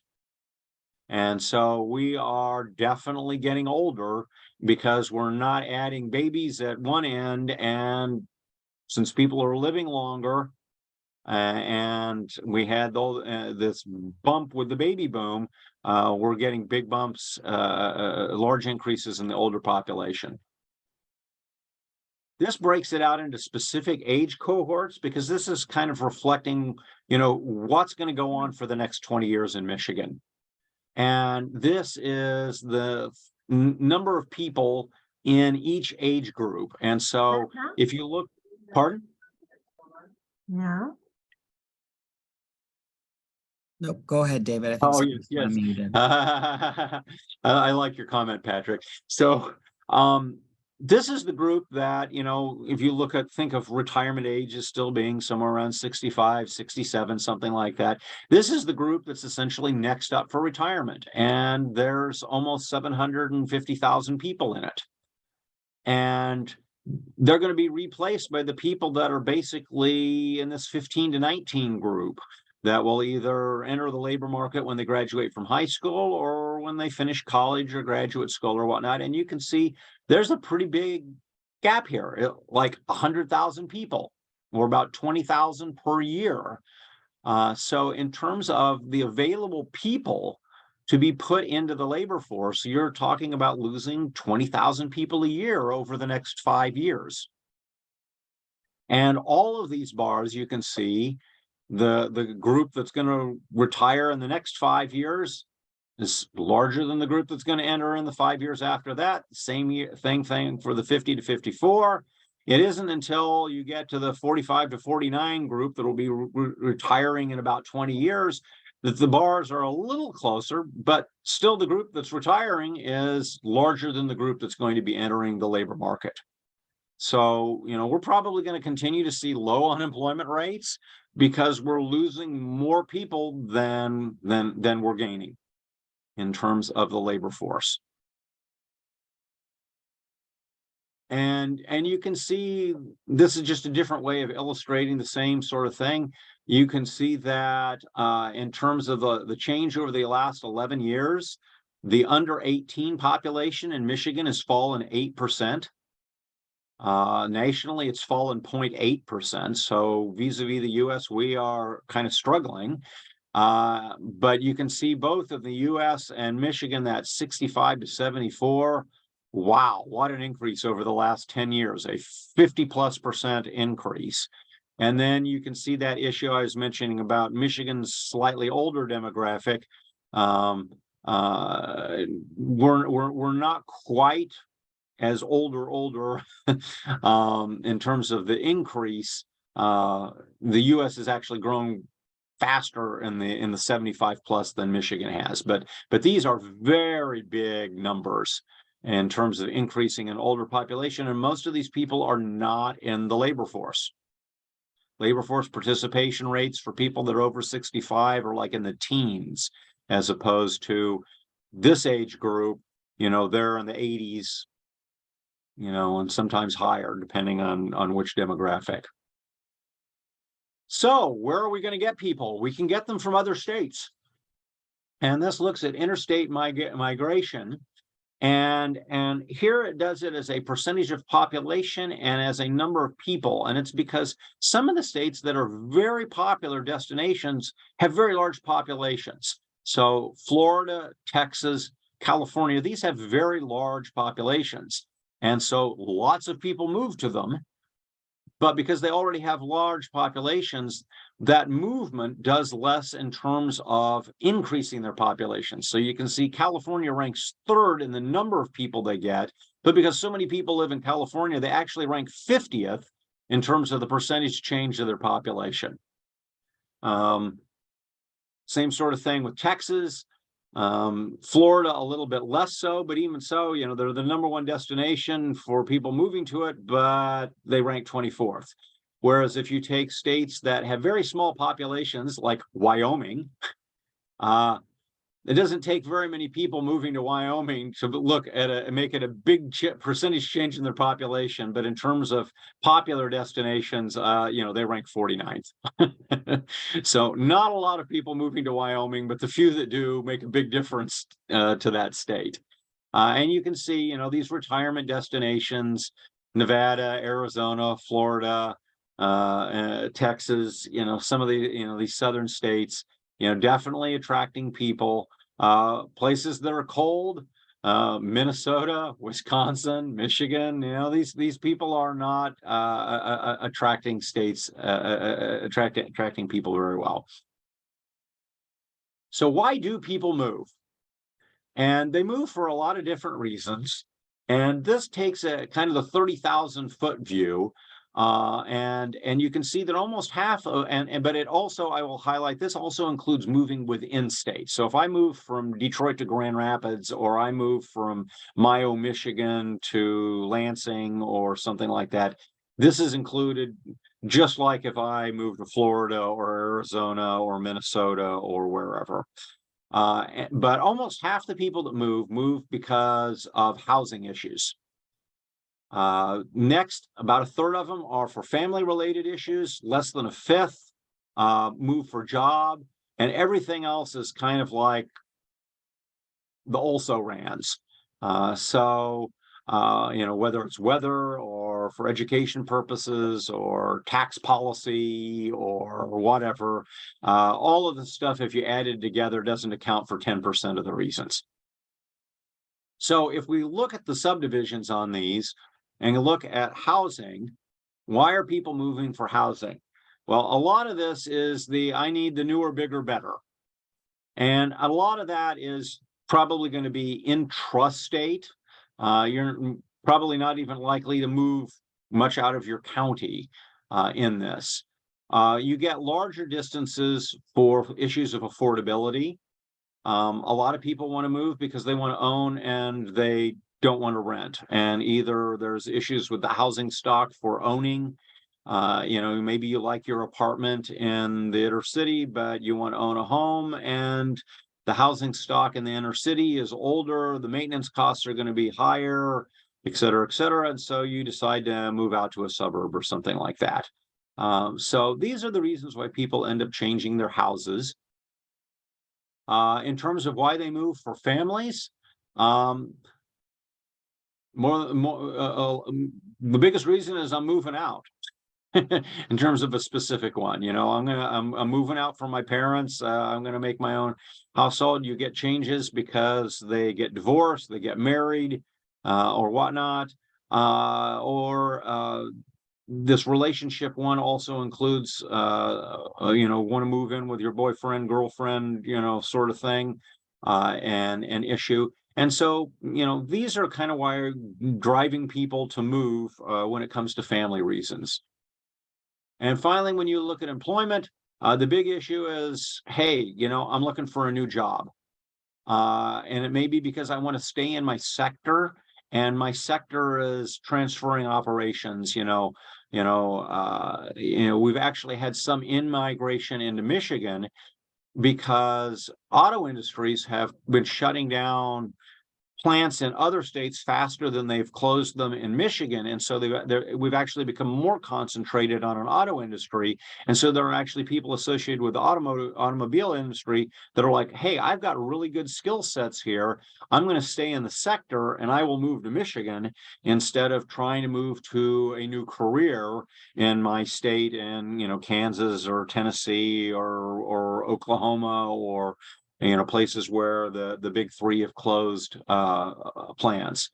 And so we are definitely getting older because we're not adding babies at one end. And since people are living longer, and we had this bump with the baby boom, we're getting big bumps, large increases in the older population. This breaks it out into specific age cohorts because this is kind of reflecting, you know, what's going to go on for the next 20 years in Michigan. And this is the number of people in each age group. And so if you look, pardon? No. Nope, go ahead, David. I think Oh, someone's yes. unmuted. I like your comment, Patrick. So this is the group that, you know, if you look at, think of retirement age as still being somewhere around 65, 67, something like that. This is the group that's essentially next up for retirement. And there's almost 750,000 people in it. And they're going to be replaced by the people that are basically in this 15 to 19 group that will either enter the labor market when they graduate from high school or when they finish college or graduate school or whatnot. And you can see there's a pretty big gap here, like 100,000 people or about 20,000 per year. So in terms of the available people to be put into the labor force, you're talking about losing 20,000 people a year over the next 5 years. And all of these bars, you can see the group that's going to retire in the next 5 years is larger than the group that's going to enter in the 5 years after that. Same thing for the 50 to 54. It isn't until you get to the 45 to 49 group that will be retiring in about 20 years that the bars are a little closer, but still the group that's retiring is larger than the group that's going to be entering the labor market. So, you know, we're probably going to continue to see low unemployment rates because we're losing more people than we're gaining in terms of the labor force. And you can see this is just a different way of illustrating the same sort of thing. You can see that in terms of the change over the last 11 years, the under 18 population in Michigan has fallen 8%. Nationally, it's fallen 0.8%. So vis-a-vis the US, we are kind of struggling. But you can see both of the US and Michigan, that 65 to 74. Wow, what an increase over the last 10 years, a 50+% increase. And then you can see that issue I was mentioning about Michigan's slightly older demographic. We're not quite as older in terms of the increase. The US has actually grown faster in the 75 plus than Michigan has, but these are very big numbers in terms of increasing an older population, and most of these people are not in the labor force. Labor force participation rates for people that are over 65 are like in the teens, as opposed to this age group, you know, they're in the 80s, you know, and sometimes higher depending on which demographic. So where are we going to get people? We can get them from other states. And this looks at interstate migration. And here it does it as a percentage of population and as a number of people. And it's because some of the states that are very popular destinations have very large populations. So Florida, Texas, California, these have very large populations. And so lots of people move to them. But because they already have large populations, that movement does less in terms of increasing their population. So you can see California ranks third in the number of people they get, but because so many people live in California, they actually rank 50th in terms of the percentage change of their population. Same sort of thing with Texas. Florida, a little bit less so, but even so, you know, they're the #1 destination for people moving to it, but they rank 24th. Whereas if you take states that have very small populations, like Wyoming, it doesn't take very many people moving to Wyoming to look at make it a big percentage change in their population. But in terms of popular destinations, you know, they rank 49th. So not a lot of people moving to Wyoming, but the few that do make a big difference to that state. And you can see, you know, these retirement destinations, Nevada, Arizona, Florida, Texas, you know, some of the, you know, these southern states, you know, definitely attracting people. Places that are cold, Minnesota, Wisconsin, Michigan, you know, these people are not attracting states, attracting people very well. So why do people move? And they move for a lot of different reasons. And this takes a kind of the 30,000-foot view. And you can see that almost half of, but it also, I will highlight, this also includes moving within states. So if I move from Detroit to Grand Rapids, or I move from Mayo, Michigan to Lansing or something like that, this is included, just like if I move to Florida or Arizona or Minnesota or wherever. But almost half the people that move because of housing issues. Next, about a third of them are for family-related issues. Less than a fifth move for job, and everything else is kind of like the also-rans. You know, whether it's weather or for education purposes or tax policy or whatever, all of the stuff, if you add it together, doesn't account for 10% of the reasons. So if we look at the subdivisions on these and look at housing, why are people moving for housing? Well, a lot of this is I need the newer, bigger, better. And a lot of that is probably going to be intrastate. You're probably not even likely to move much out of your county in this. You get larger distances for issues of affordability. A lot of people want to move because they want to own and they don't want to rent. And either there's issues with the housing stock for owning. You know, maybe you like your apartment in the inner city, but you want to own a home, and the housing stock in the inner city is older, the maintenance costs are going to be higher, et cetera, et cetera. And so you decide to move out to a suburb or something like that. So these are the reasons why people end up changing their houses. In terms of why they move for families, the biggest reason is I'm moving out. In terms of a specific one, you know, I'm moving out from my parents. I'm going to make my own household. You get changes because they get divorced, they get married, or whatnot, or this relationship one also includes, you know, want to move in with your boyfriend, girlfriend, you know, sort of thing, and an issue. And so, you know, these are kind of why driving people to move when it comes to family reasons. And finally, when you look at employment, the big issue is, hey, you know, I'm looking for a new job. And it may be because I want to stay in my sector, and my sector is transferring operations. We've actually had some in-migration into Michigan because auto industries have been shutting down plants in other states faster than they've closed them in Michigan. And so we've actually become more concentrated on an auto industry. And so there are actually people associated with the automobile industry that are like, hey, I've got really good skill sets here. I'm going to stay in the sector and I will move to Michigan instead of trying to move to a new career in my state in, you know, Kansas or Tennessee or Oklahoma or, you know, places where the big three have closed plants.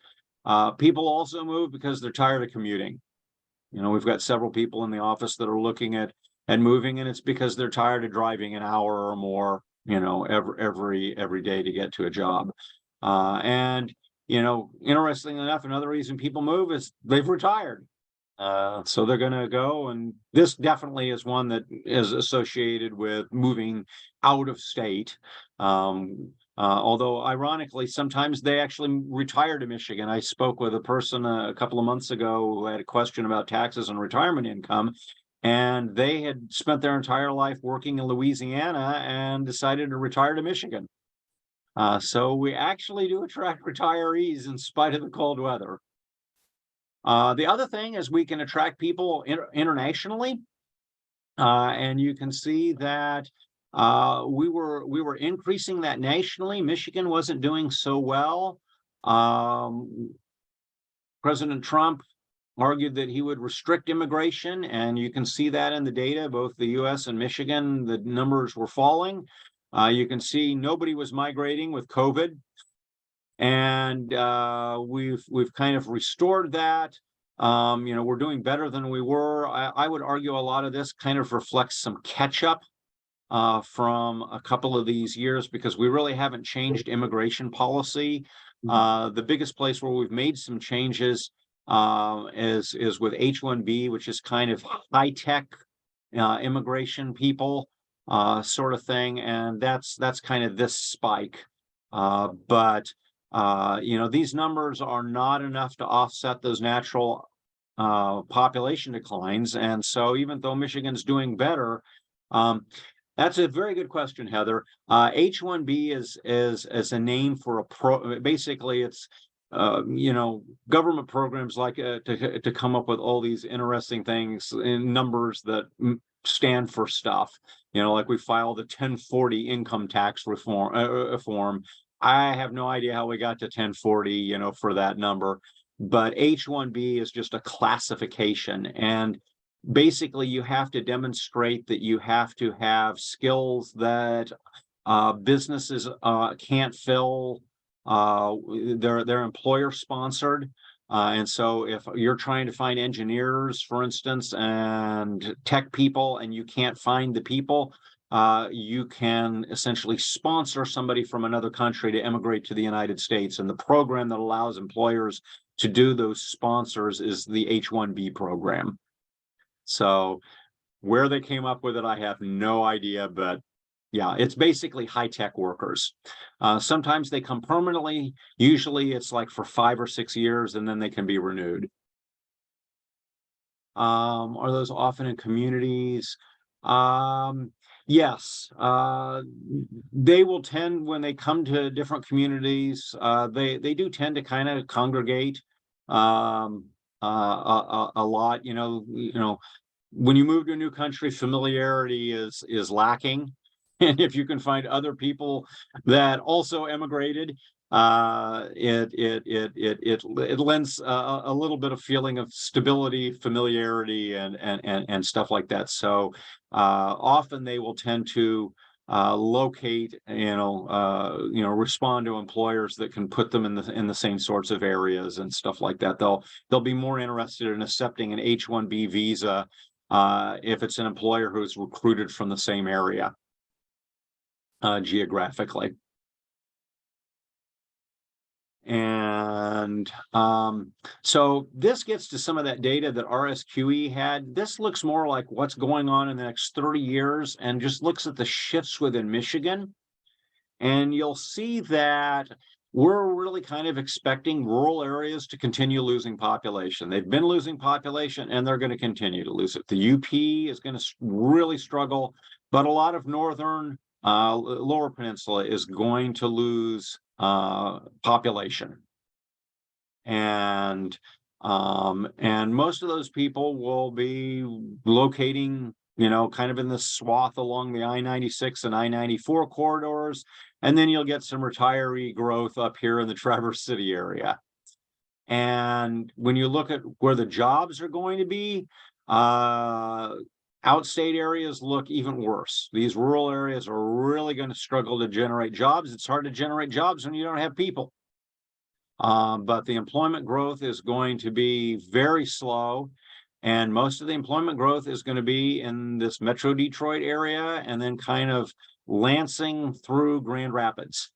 People also move because they're tired of commuting. You know, we've got several people in the office that are looking at moving, and it's because they're tired of driving an hour or more, you know, every day to get to a job. And, you know, interestingly enough, another reason people move is they've retired. So they're going to go, and this definitely is one that is associated with moving out of state. Although ironically, sometimes they actually retire to Michigan. I spoke with a person a couple of months ago who had a question about taxes and retirement income, and they had spent their entire life working in Louisiana and decided to retire to Michigan. So we actually do attract retirees in spite of the cold weather. The other thing is we can attract people internationally, and you can see that we were increasing that nationally. Michigan wasn't doing so well. President Trump argued that he would restrict immigration, and you can see that in the data. Both the U.S. and Michigan, the numbers were falling. You can see nobody was migrating with COVID, and we've kind of restored that. We're doing better than we were. I would argue a lot of this kind of reflects some catch up from a couple of these years, because we really haven't changed immigration policy. The biggest place where we've made some changes is with H-1B, which is kind of high tech immigration people sort of thing, and that's kind of this spike. But these numbers are not enough to offset those natural population declines, and so even though Michigan's doing better, that's a very good question, Heather. H-1B is a name for basically it's government programs like to come up with all these interesting things in numbers that stand for stuff. Like we filed the 1040 income tax reform. I have no idea how we got to 1040, for that number, but H-1B is just a classification, and basically you have to demonstrate that you have to have skills that businesses can't fill. They're employer sponsored. And so if you're trying to find engineers, for instance, and tech people, and you can't find the people, you can essentially sponsor somebody from another country to immigrate to the United States. And the program that allows employers to do those sponsors is the H-1B program. So where they came up with it, I have no idea, but yeah, it's basically high-tech workers. Sometimes they come permanently. Usually it's like for 5 or 6 years, and then they can be renewed. Are those often in communities? Yes. They will tend, when they come to different communities, they do tend to kind of congregate a lot. When you move to a new country, familiarity is lacking. And if you can find other people that also emigrated, it lends a little bit of feeling of stability, familiarity, and stuff like that. So often they will tend to locate, respond to employers that can put them in the same sorts of areas and stuff like that. They'll be more interested in accepting an H-1B visa if it's an employer who's recruited from the same area geographically. And so this gets to some of that data that RSQE had. This looks more like what's going on in the next 30 years and just looks at the shifts within Michigan. And you'll see that we're really kind of expecting rural areas to continue losing population. They've been losing population, and they're going to continue to lose it. The UP is going to really struggle, but a lot of northern Lower Peninsula is going to lose population, and most of those people will be locating, kind of in the swath along the I-96 and I-94 corridors, and then you'll get some retiree growth up here in the Traverse City area. And when you look at where the jobs are going to be, outstate areas look even worse. These rural areas are really going to struggle to generate jobs. It's hard to generate jobs when you don't have people. But the employment growth is going to be very slow. And most of the employment growth is going to be in this Metro Detroit area, and then kind of Lansing through Grand Rapids.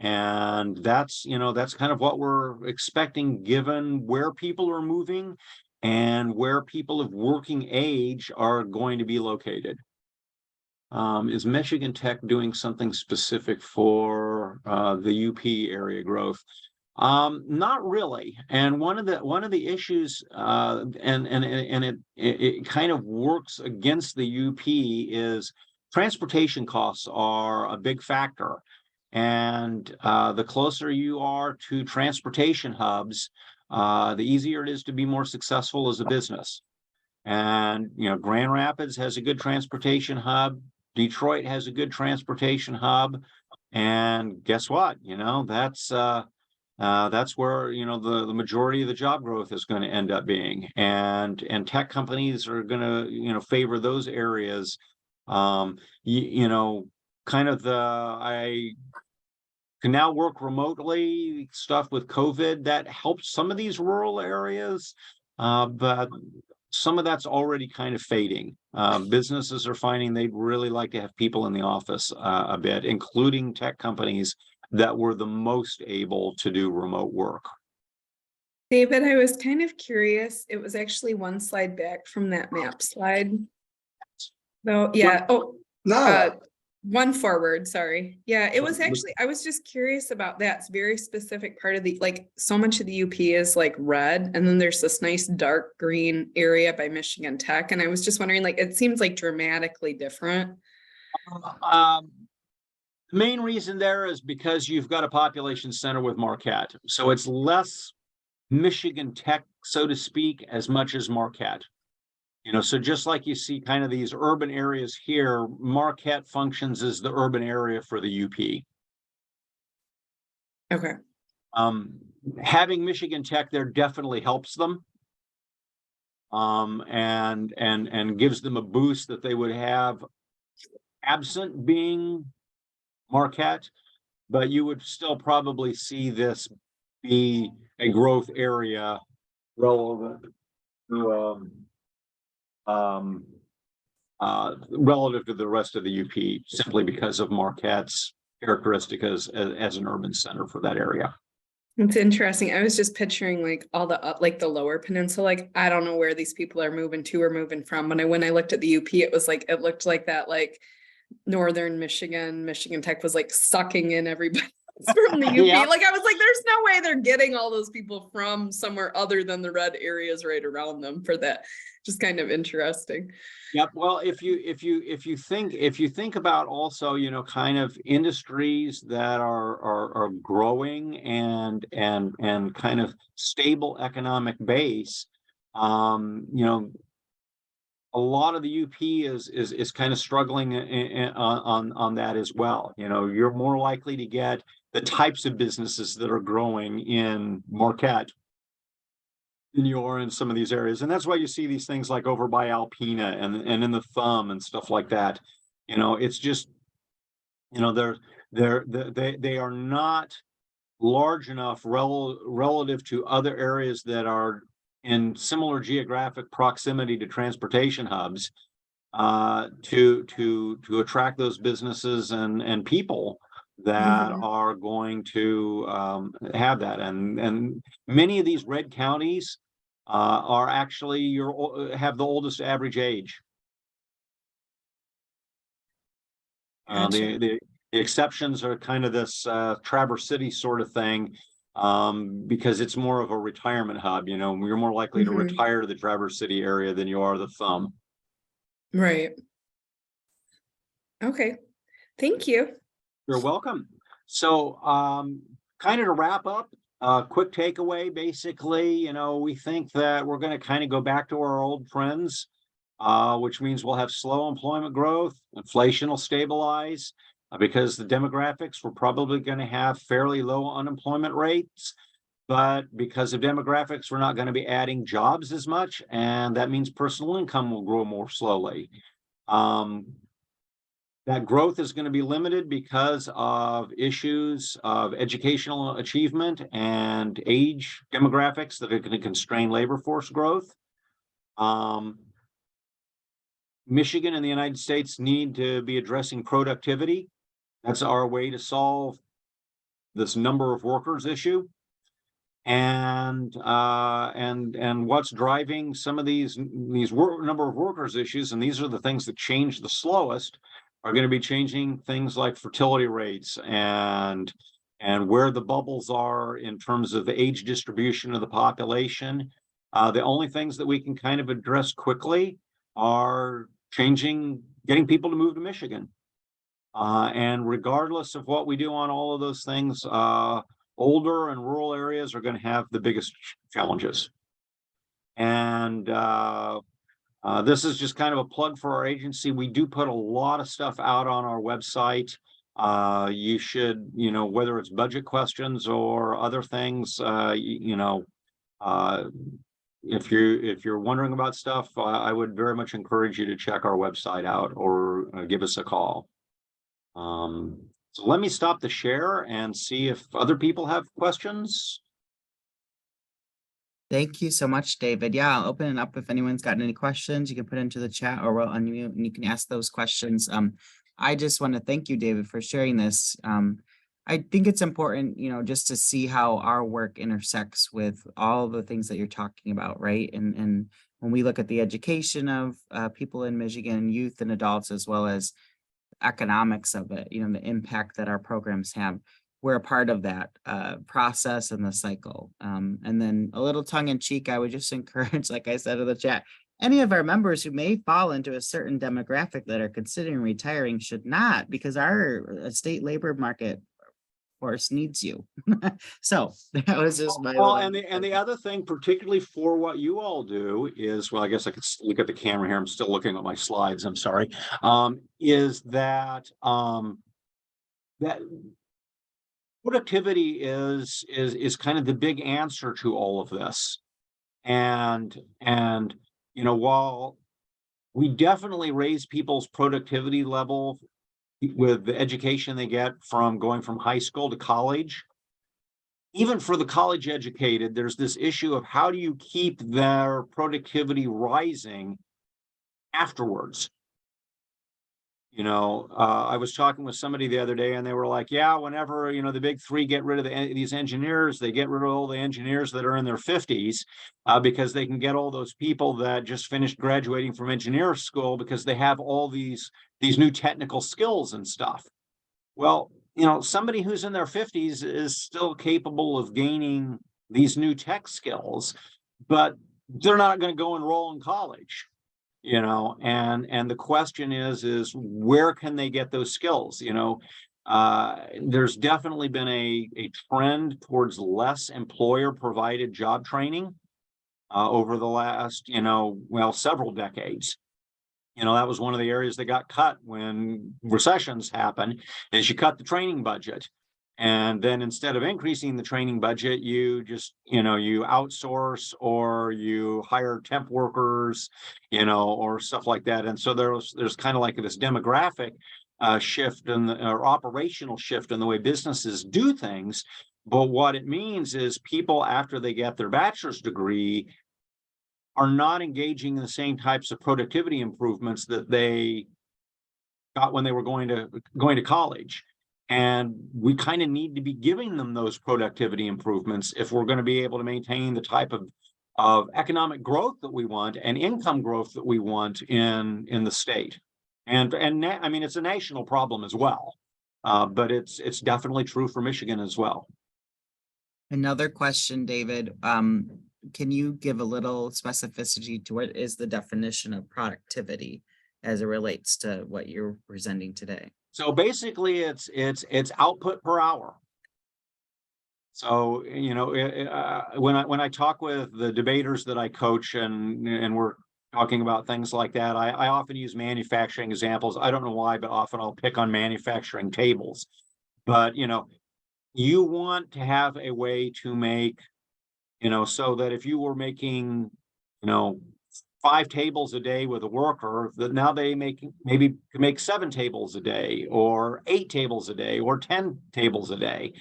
And that's kind of what we're expecting, given where people are moving and where people of working age are going to be located. Is Michigan Tech doing something specific for the UP area growth? Not really. And one of the issues, and it kind of works against the UP, is transportation costs are a big factor. And the closer you are to transportation hubs, the easier it is to be more successful as a business. And Grand Rapids has a good transportation hub. Detroit has a good transportation hub. And guess what? That's where the majority of the job growth is going to end up being, and tech companies are going to favor those areas. Kind of I can now work remotely stuff with COVID that helps some of these rural areas, but some of that's already kind of fading. Businesses are finding they'd really like to have people in the office a bit, including tech companies that were the most able to do remote work. David, I was kind of curious. It was actually one slide back from that map slide. No, yeah. One forward, sorry. Yeah, it was actually, I was just curious about that. It's a very specific part of the, like, so much of the UP is like red, and then there's this nice dark green area by Michigan Tech. And I was just wondering, like, it seems like dramatically different. The main reason there is because you've got a population center with Marquette. So it's less Michigan Tech, so to speak, as much as Marquette. So just like you see kind of these urban areas here, Marquette functions as the urban area for the UP. Okay. Having Michigan Tech there definitely helps them. And gives them a boost that they would have absent being Marquette, but you would still probably see this be a growth area relevant to relative to the rest of the UP, simply because of Marquette's characteristic as an urban center for that area. It's interesting. I was just picturing like all the like the lower peninsula. Like, I don't know where these people are moving to or moving from. When I looked at the UP, it was like, it looked like that, like northern Michigan Tech was like sucking in everybody from the UP. Yep. Like, I was like, there's no way they're getting all those people from somewhere other than the red areas right around them for that. Just kind of interesting. Yep. Well, if you think about also, kind of industries that are growing and kind of stable economic base, a lot of the UP is kind of struggling on that as well. You're more likely to get the types of businesses that are growing in Marquette than you are in some of these areas. And that's why you see these things like over by Alpena and in the Thumb and stuff like that. It's just, they are not large enough relative to other areas that are in similar geographic proximity to transportation hubs to attract those businesses and people that are going to have that. And many of these red counties are actually have the oldest average age. Gotcha. The exceptions are kind of this Traverse City sort of thing, because it's more of a retirement hub. You're more likely to retire to the Traverse City area than you are the Thumb. Right. Okay. Thank you. You're welcome. So kind of to wrap up, quick takeaway, basically, we think that we're going to kind of go back to our old trends, which means we'll have slow employment growth, inflation will stabilize, because the demographics, we're probably going to have fairly low unemployment rates, but because of demographics, we're not going to be adding jobs as much, and that means personal income will grow more slowly. That growth is going to be limited because of issues of educational achievement and age demographics that are going to constrain labor force growth. Michigan and the United States need to be addressing productivity. That's our way to solve this number of workers issue. And what's driving some of these number of workers issues, and these are the things that change the slowest, are going to be changing things like fertility rates and where the bubbles are in terms of the age distribution of the population. The only things that we can kind of address quickly are getting people to move to Michigan. And regardless of what we do on all of those things, older and rural areas are going to have the biggest challenges. And this is just kind of a plug for our agency. We do put a lot of stuff out on our website. You should, whether it's budget questions or other things, if you're wondering about stuff, I would very much encourage you to check our website out or give us a call. So let me stop the share and see if other people have questions. Thank you so much, David. Yeah, I'll open it up. If anyone's got any questions, you can put it into the chat or we'll unmute and you can ask those questions. I just want to thank you, David, for sharing this. I think it's important, just to see how our work intersects with all the things that you're talking about, right? And when we look at the education of people in Michigan, youth and adults, as well as economics of it, the impact that our programs have, we're a part of that process and the cycle. And then a little tongue in cheek, I would just encourage, like I said in the chat, any of our members who may fall into a certain demographic that are considering retiring should not, because our state labor market force needs you. So that was just my and the other thing, particularly for what you all do, is, well, I guess I could look at the camera here. I'm still looking at my slides. I'm sorry. Is that that productivity is kind of the big answer to all of this, and while we definitely raise people's productivity level with the education they get from going from high school to college, even for the college educated, there's this issue of how do you keep their productivity rising afterwards? I was talking with somebody the other day and they were like, yeah, whenever, the big three get rid of these engineers, they get rid of all the engineers that are in their 50s because they can get all those people that just finished graduating from engineer school because they have all these new technical skills and stuff. Well, somebody who's in their 50s is still capable of gaining these new tech skills, but they're not going to go enroll in college. And the question is where can they get those skills? There's definitely been a trend towards less employer provided job training over the last, several decades. That was one of the areas that got cut when recessions happen, is you cut the training budget. And then instead of increasing the training budget, you just, you outsource or you hire temp workers, or stuff like that. And so there's kind of like this demographic shift or operational shift in the way businesses do things. But what it means is people, after they get their bachelor's degree, are not engaging in the same types of productivity improvements that they got when they were going to college. And we kind of need to be giving them those productivity improvements if we're going to be able to maintain the type of economic growth that we want and income growth that we want in the state. And I mean, it's a national problem as well, but it's definitely true for Michigan as well. Another question, David. Can you give a little specificity to what is the definition of productivity as it relates to what you're presenting today? So basically, it's output per hour. So when I talk with the debaters that I coach and we're talking about things like that, I often use manufacturing examples. I don't know why, but often I'll pick on manufacturing tables. But you want to have a way to make, so that if you were making 5 tables a day with a worker, that now they maybe can make 7 tables a day or 8 tables a day or 10 tables a day,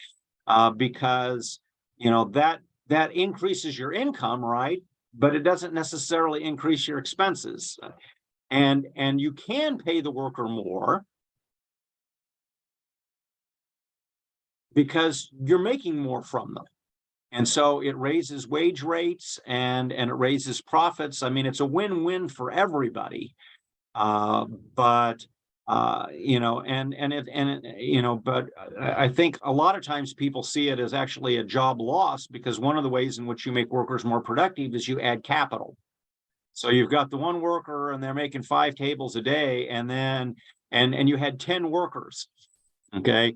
because that increases your income, right? But it doesn't necessarily increase your expenses, and you can pay the worker more because you're making more from them. And so it raises wage rates and it raises profits. I mean, it's a win-win for everybody. But You know, but I think a lot of times people see it as actually a job loss, because one of the ways in which you make workers more productive is you add capital. So you've got the one worker and they're making 5 tables a day, and then and you had 10 workers. Okay.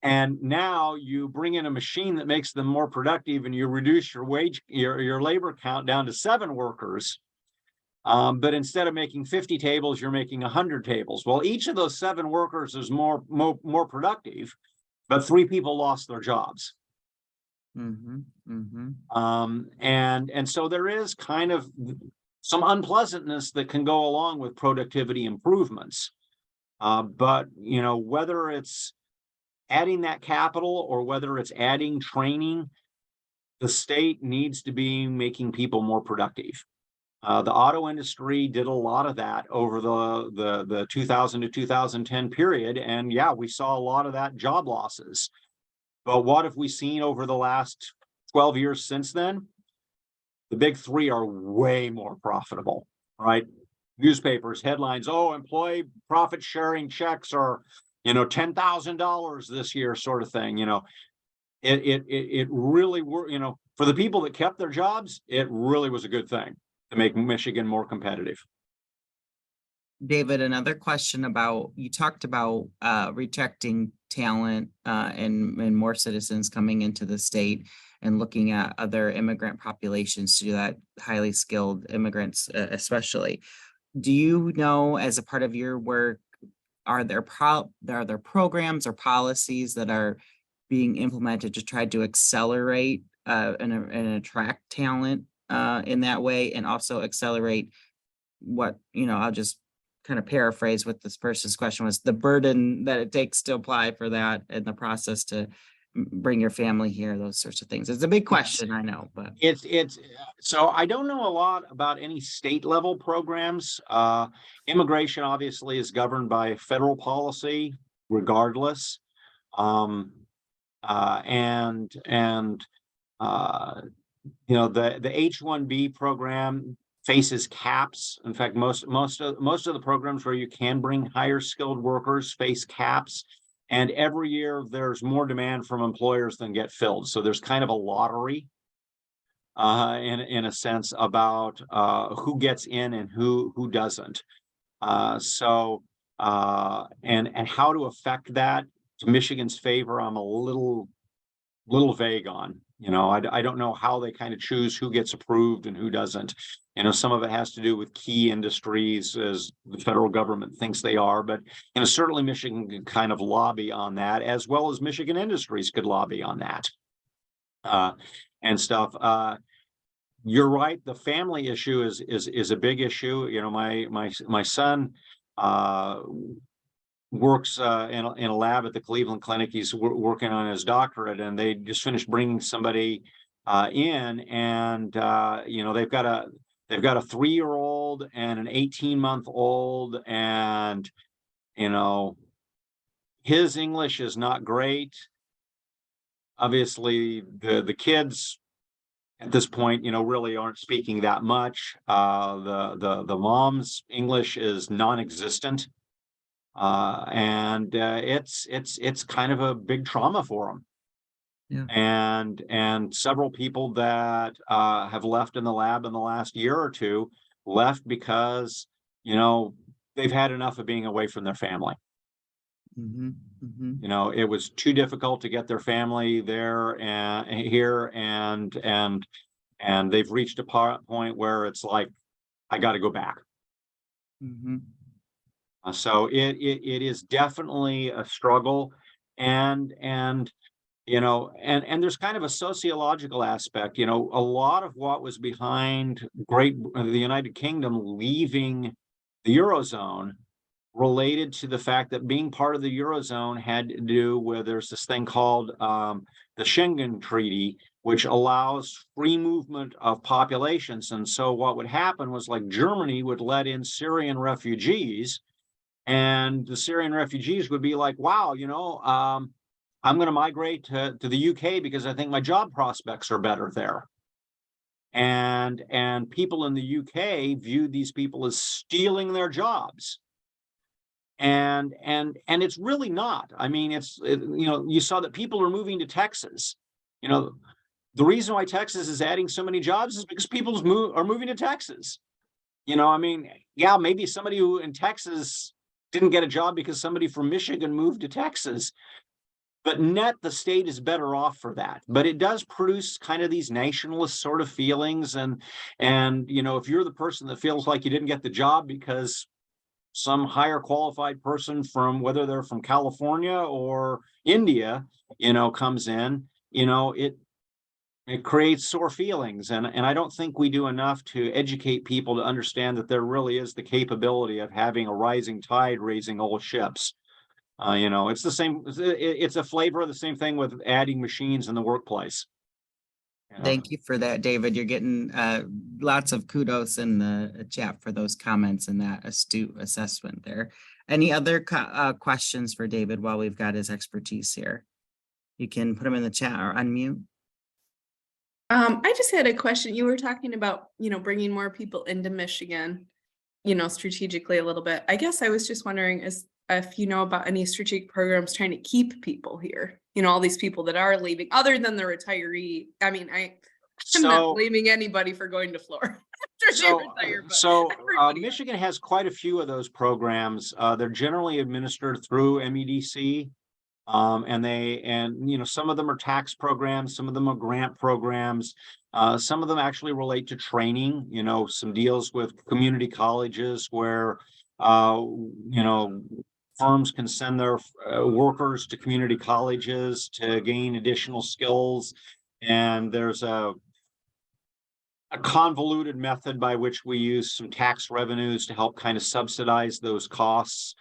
And now you bring in a machine that makes them more productive, and you reduce your labor count down to 7 workers. But instead of making 50 tables, you're making 100 tables. Well, each of those 7 workers is more productive, but 3 people lost their jobs. And so there is kind of some unpleasantness that can go along with productivity improvements. But, you know, whether it's adding that capital or whether it's adding training, the state needs to be making people more productive. The auto industry did a lot of that over the 2000 to 2010 period. And yeah, we saw a lot of that job losses. But what have we seen over the last 12 years since then? The big 3 are way more profitable, right? Newspapers, headlines, oh, employee profit sharing checks are, you know, $10,000 this year, sort of thing. You know, it really were, you know, for the people that kept their jobs, it really was a good thing to make Michigan more competitive. David, another question about, you talked about rejecting talent and more citizens coming into the state and looking at other immigrant populations to do that, highly skilled immigrants especially. Do you know, as a part of your work, are there programs or policies that are being implemented to try to accelerate and attract talent in that way, and also accelerate what, you know, I'll just kind of paraphrase what this person's question was, the burden that it takes to apply for that and the process to bring your family here, those sorts of things? It's a big question, I know, but it's so I don't know a lot about any state level programs. Immigration obviously is governed by federal policy regardless. You know, the H-1B program faces caps. In fact, most of the programs where you can bring higher skilled workers face caps. And every year there's more demand from employers than get filled. So there's kind of a lottery in a sense about who gets in and who doesn't. And how to affect that to Michigan's favor, I'm a little vague on. You know, I don't know how they kind of choose who gets approved and who doesn't. You know, some of it has to do with key industries, as the federal government thinks they are, but, you know, certainly Michigan can kind of lobby on that, as well as Michigan industries could lobby on that and stuff. You're right. The family issue is a big issue. You know, my son works in a lab at the Cleveland Clinic. He's working on his doctorate, and they just finished bringing somebody in, and you know, they've got a 3-year-old and an 18-month-old, and you know, his English is not great. Obviously, the kids at this point, you know, really aren't speaking that much. The mom's English is non-existent. It's kind of a big trauma for them. Yeah. And several people that have left in the lab in the last year or two left because, you know, they've had enough of being away from their family. You know, it was too difficult to get their family there and here, and they've reached a point where it's like, I got to go back. So it is definitely a struggle, and you know, and there's kind of a sociological aspect. You know, a lot of what was behind the United Kingdom leaving the Eurozone related to the fact that being part of the Eurozone had to do with, there's this thing called the Schengen Treaty, which allows free movement of populations. And so what would happen was, like, Germany would let in Syrian refugees, and the Syrian refugees would be like, wow, you know, I'm going to migrate to the UK because I think my job prospects are better there. And people in the UK viewed these people as stealing their jobs. and it's really not. I mean, you saw that people are moving to Texas. The reason why Texas is adding so many jobs is because people are moving to Texas. I mean, yeah, maybe somebody who in Texas didn't get a job because somebody from Michigan moved to Texas, but net the state is better off for that. But it does produce kind of these nationalist sort of feelings, and if you're the person that feels like you didn't get the job because some higher qualified person from, whether they're from California or India, comes in, it creates sore feelings. And I don't think we do enough to educate people to understand that there really is the capability of having a rising tide raising all ships. It's the same, it's a flavor of the same thing with adding machines in the workplace. Thank you for that, David. You're getting lots of kudos in the chat for those comments and that astute assessment there. Any other questions for David while we've got his expertise here? You can put them in the chat or unmute. I just had a question. You were talking about, bringing more people into Michigan, strategically a little bit. I guess I was just wondering if you know about any strategic programs trying to keep people here, all these people that are leaving, other than the retiree. I mean, I'm not blaming anybody for going to Florida after they retire. But Michigan has quite a few of those programs. They're generally administered through MEDC. And some of them are tax programs, some of them are grant programs, some of them actually relate to training, some deals with community colleges where, firms can send their workers to community colleges to gain additional skills. And there's a convoluted method by which we use some tax revenues to help kind of subsidize those costs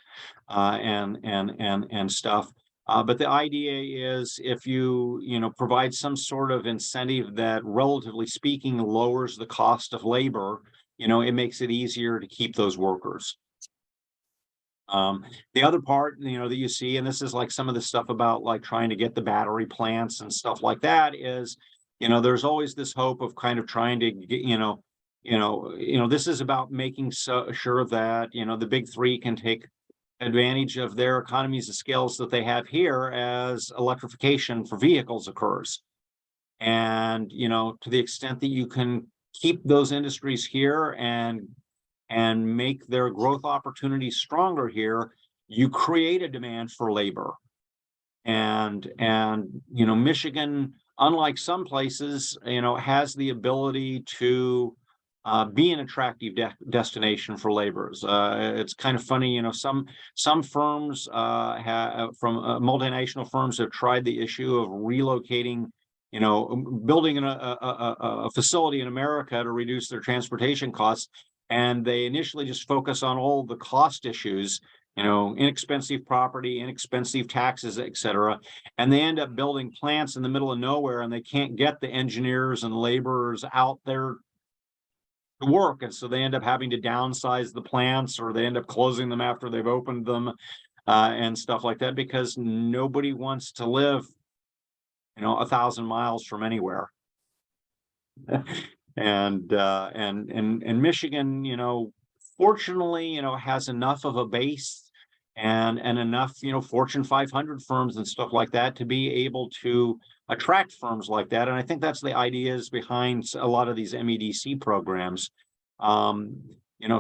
and stuff. But the idea is if you provide some sort of incentive that, relatively speaking, lowers the cost of labor, it makes it easier to keep those workers. The other part, that you see, and this is like some of the stuff about like trying to get the battery plants and stuff like that, is, there's always this hope of kind of trying to get, this is about making sure that, the big three can take advantage of their economies of scales that they have here as electrification for vehicles occurs. And, to the extent that you can keep those industries here and make their growth opportunities stronger here, you create a demand for labor. And Michigan, unlike some places, has the ability to be an attractive destination for laborers. It's kind of funny, some firms from multinational firms have tried the issue of relocating, building a facility in America to reduce their transportation costs. And they initially just focus on all the cost issues, inexpensive property, inexpensive taxes, et cetera. And they end up building plants in the middle of nowhere, and they can't get the engineers and laborers out there to work. And so they end up having to downsize the plants, or they end up closing them after they've opened them and stuff like that, because nobody wants to live, 1,000 miles from anywhere. And Michigan, fortunately, has enough of a base and enough, Fortune 500 firms and stuff like that to be able to attract firms like that. And I think that's the ideas behind a lot of these MEDC programs.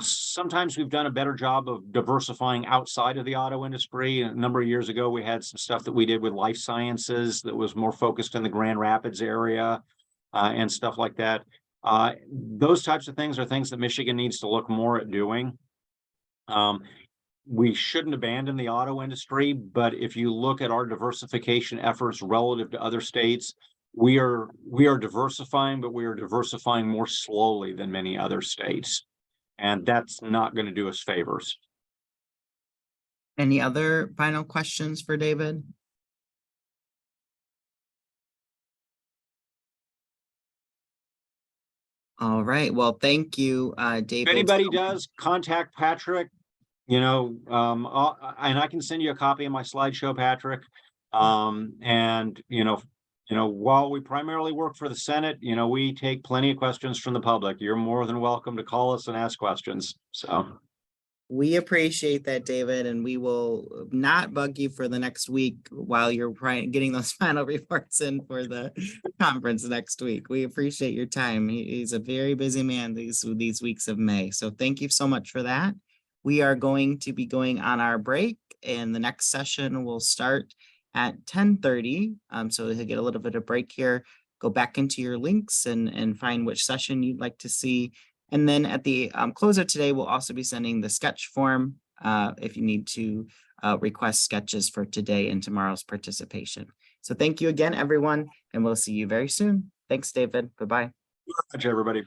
Sometimes we've done a better job of diversifying outside of the auto industry. A number of years ago, we had some stuff that we did with life sciences that was more focused in the Grand Rapids area and stuff like that. Those types of things are things that Michigan needs to look more at doing. We shouldn't abandon the auto industry, but if you look at our diversification efforts relative to other states, we are diversifying, but we are diversifying more slowly than many other states. And that's not going to do us favors. Any other final questions for David? All right. Well, thank you, David. If anybody does, contact Patrick. And I can send you a copy of my slideshow, Patrick. And while we primarily work for the Senate, we take plenty of questions from the public. You're more than welcome to call us and ask questions. So. We appreciate that, David, and we will not bug you for the next week while you're getting those final reports in for the conference next week. We appreciate your time. He's a very busy man these weeks of May. So thank you so much for that. We are going to be going on our break, and the next session will start at 10:30. So he'll get a little bit of break here. Go back into your links and find which session you'd like to see. And then at the close of today, we'll also be sending the sketch form if you need to request sketches for today and tomorrow's participation. So thank you again, everyone, and we'll see you very soon. Thanks, David. Bye-bye. Thank you, everybody.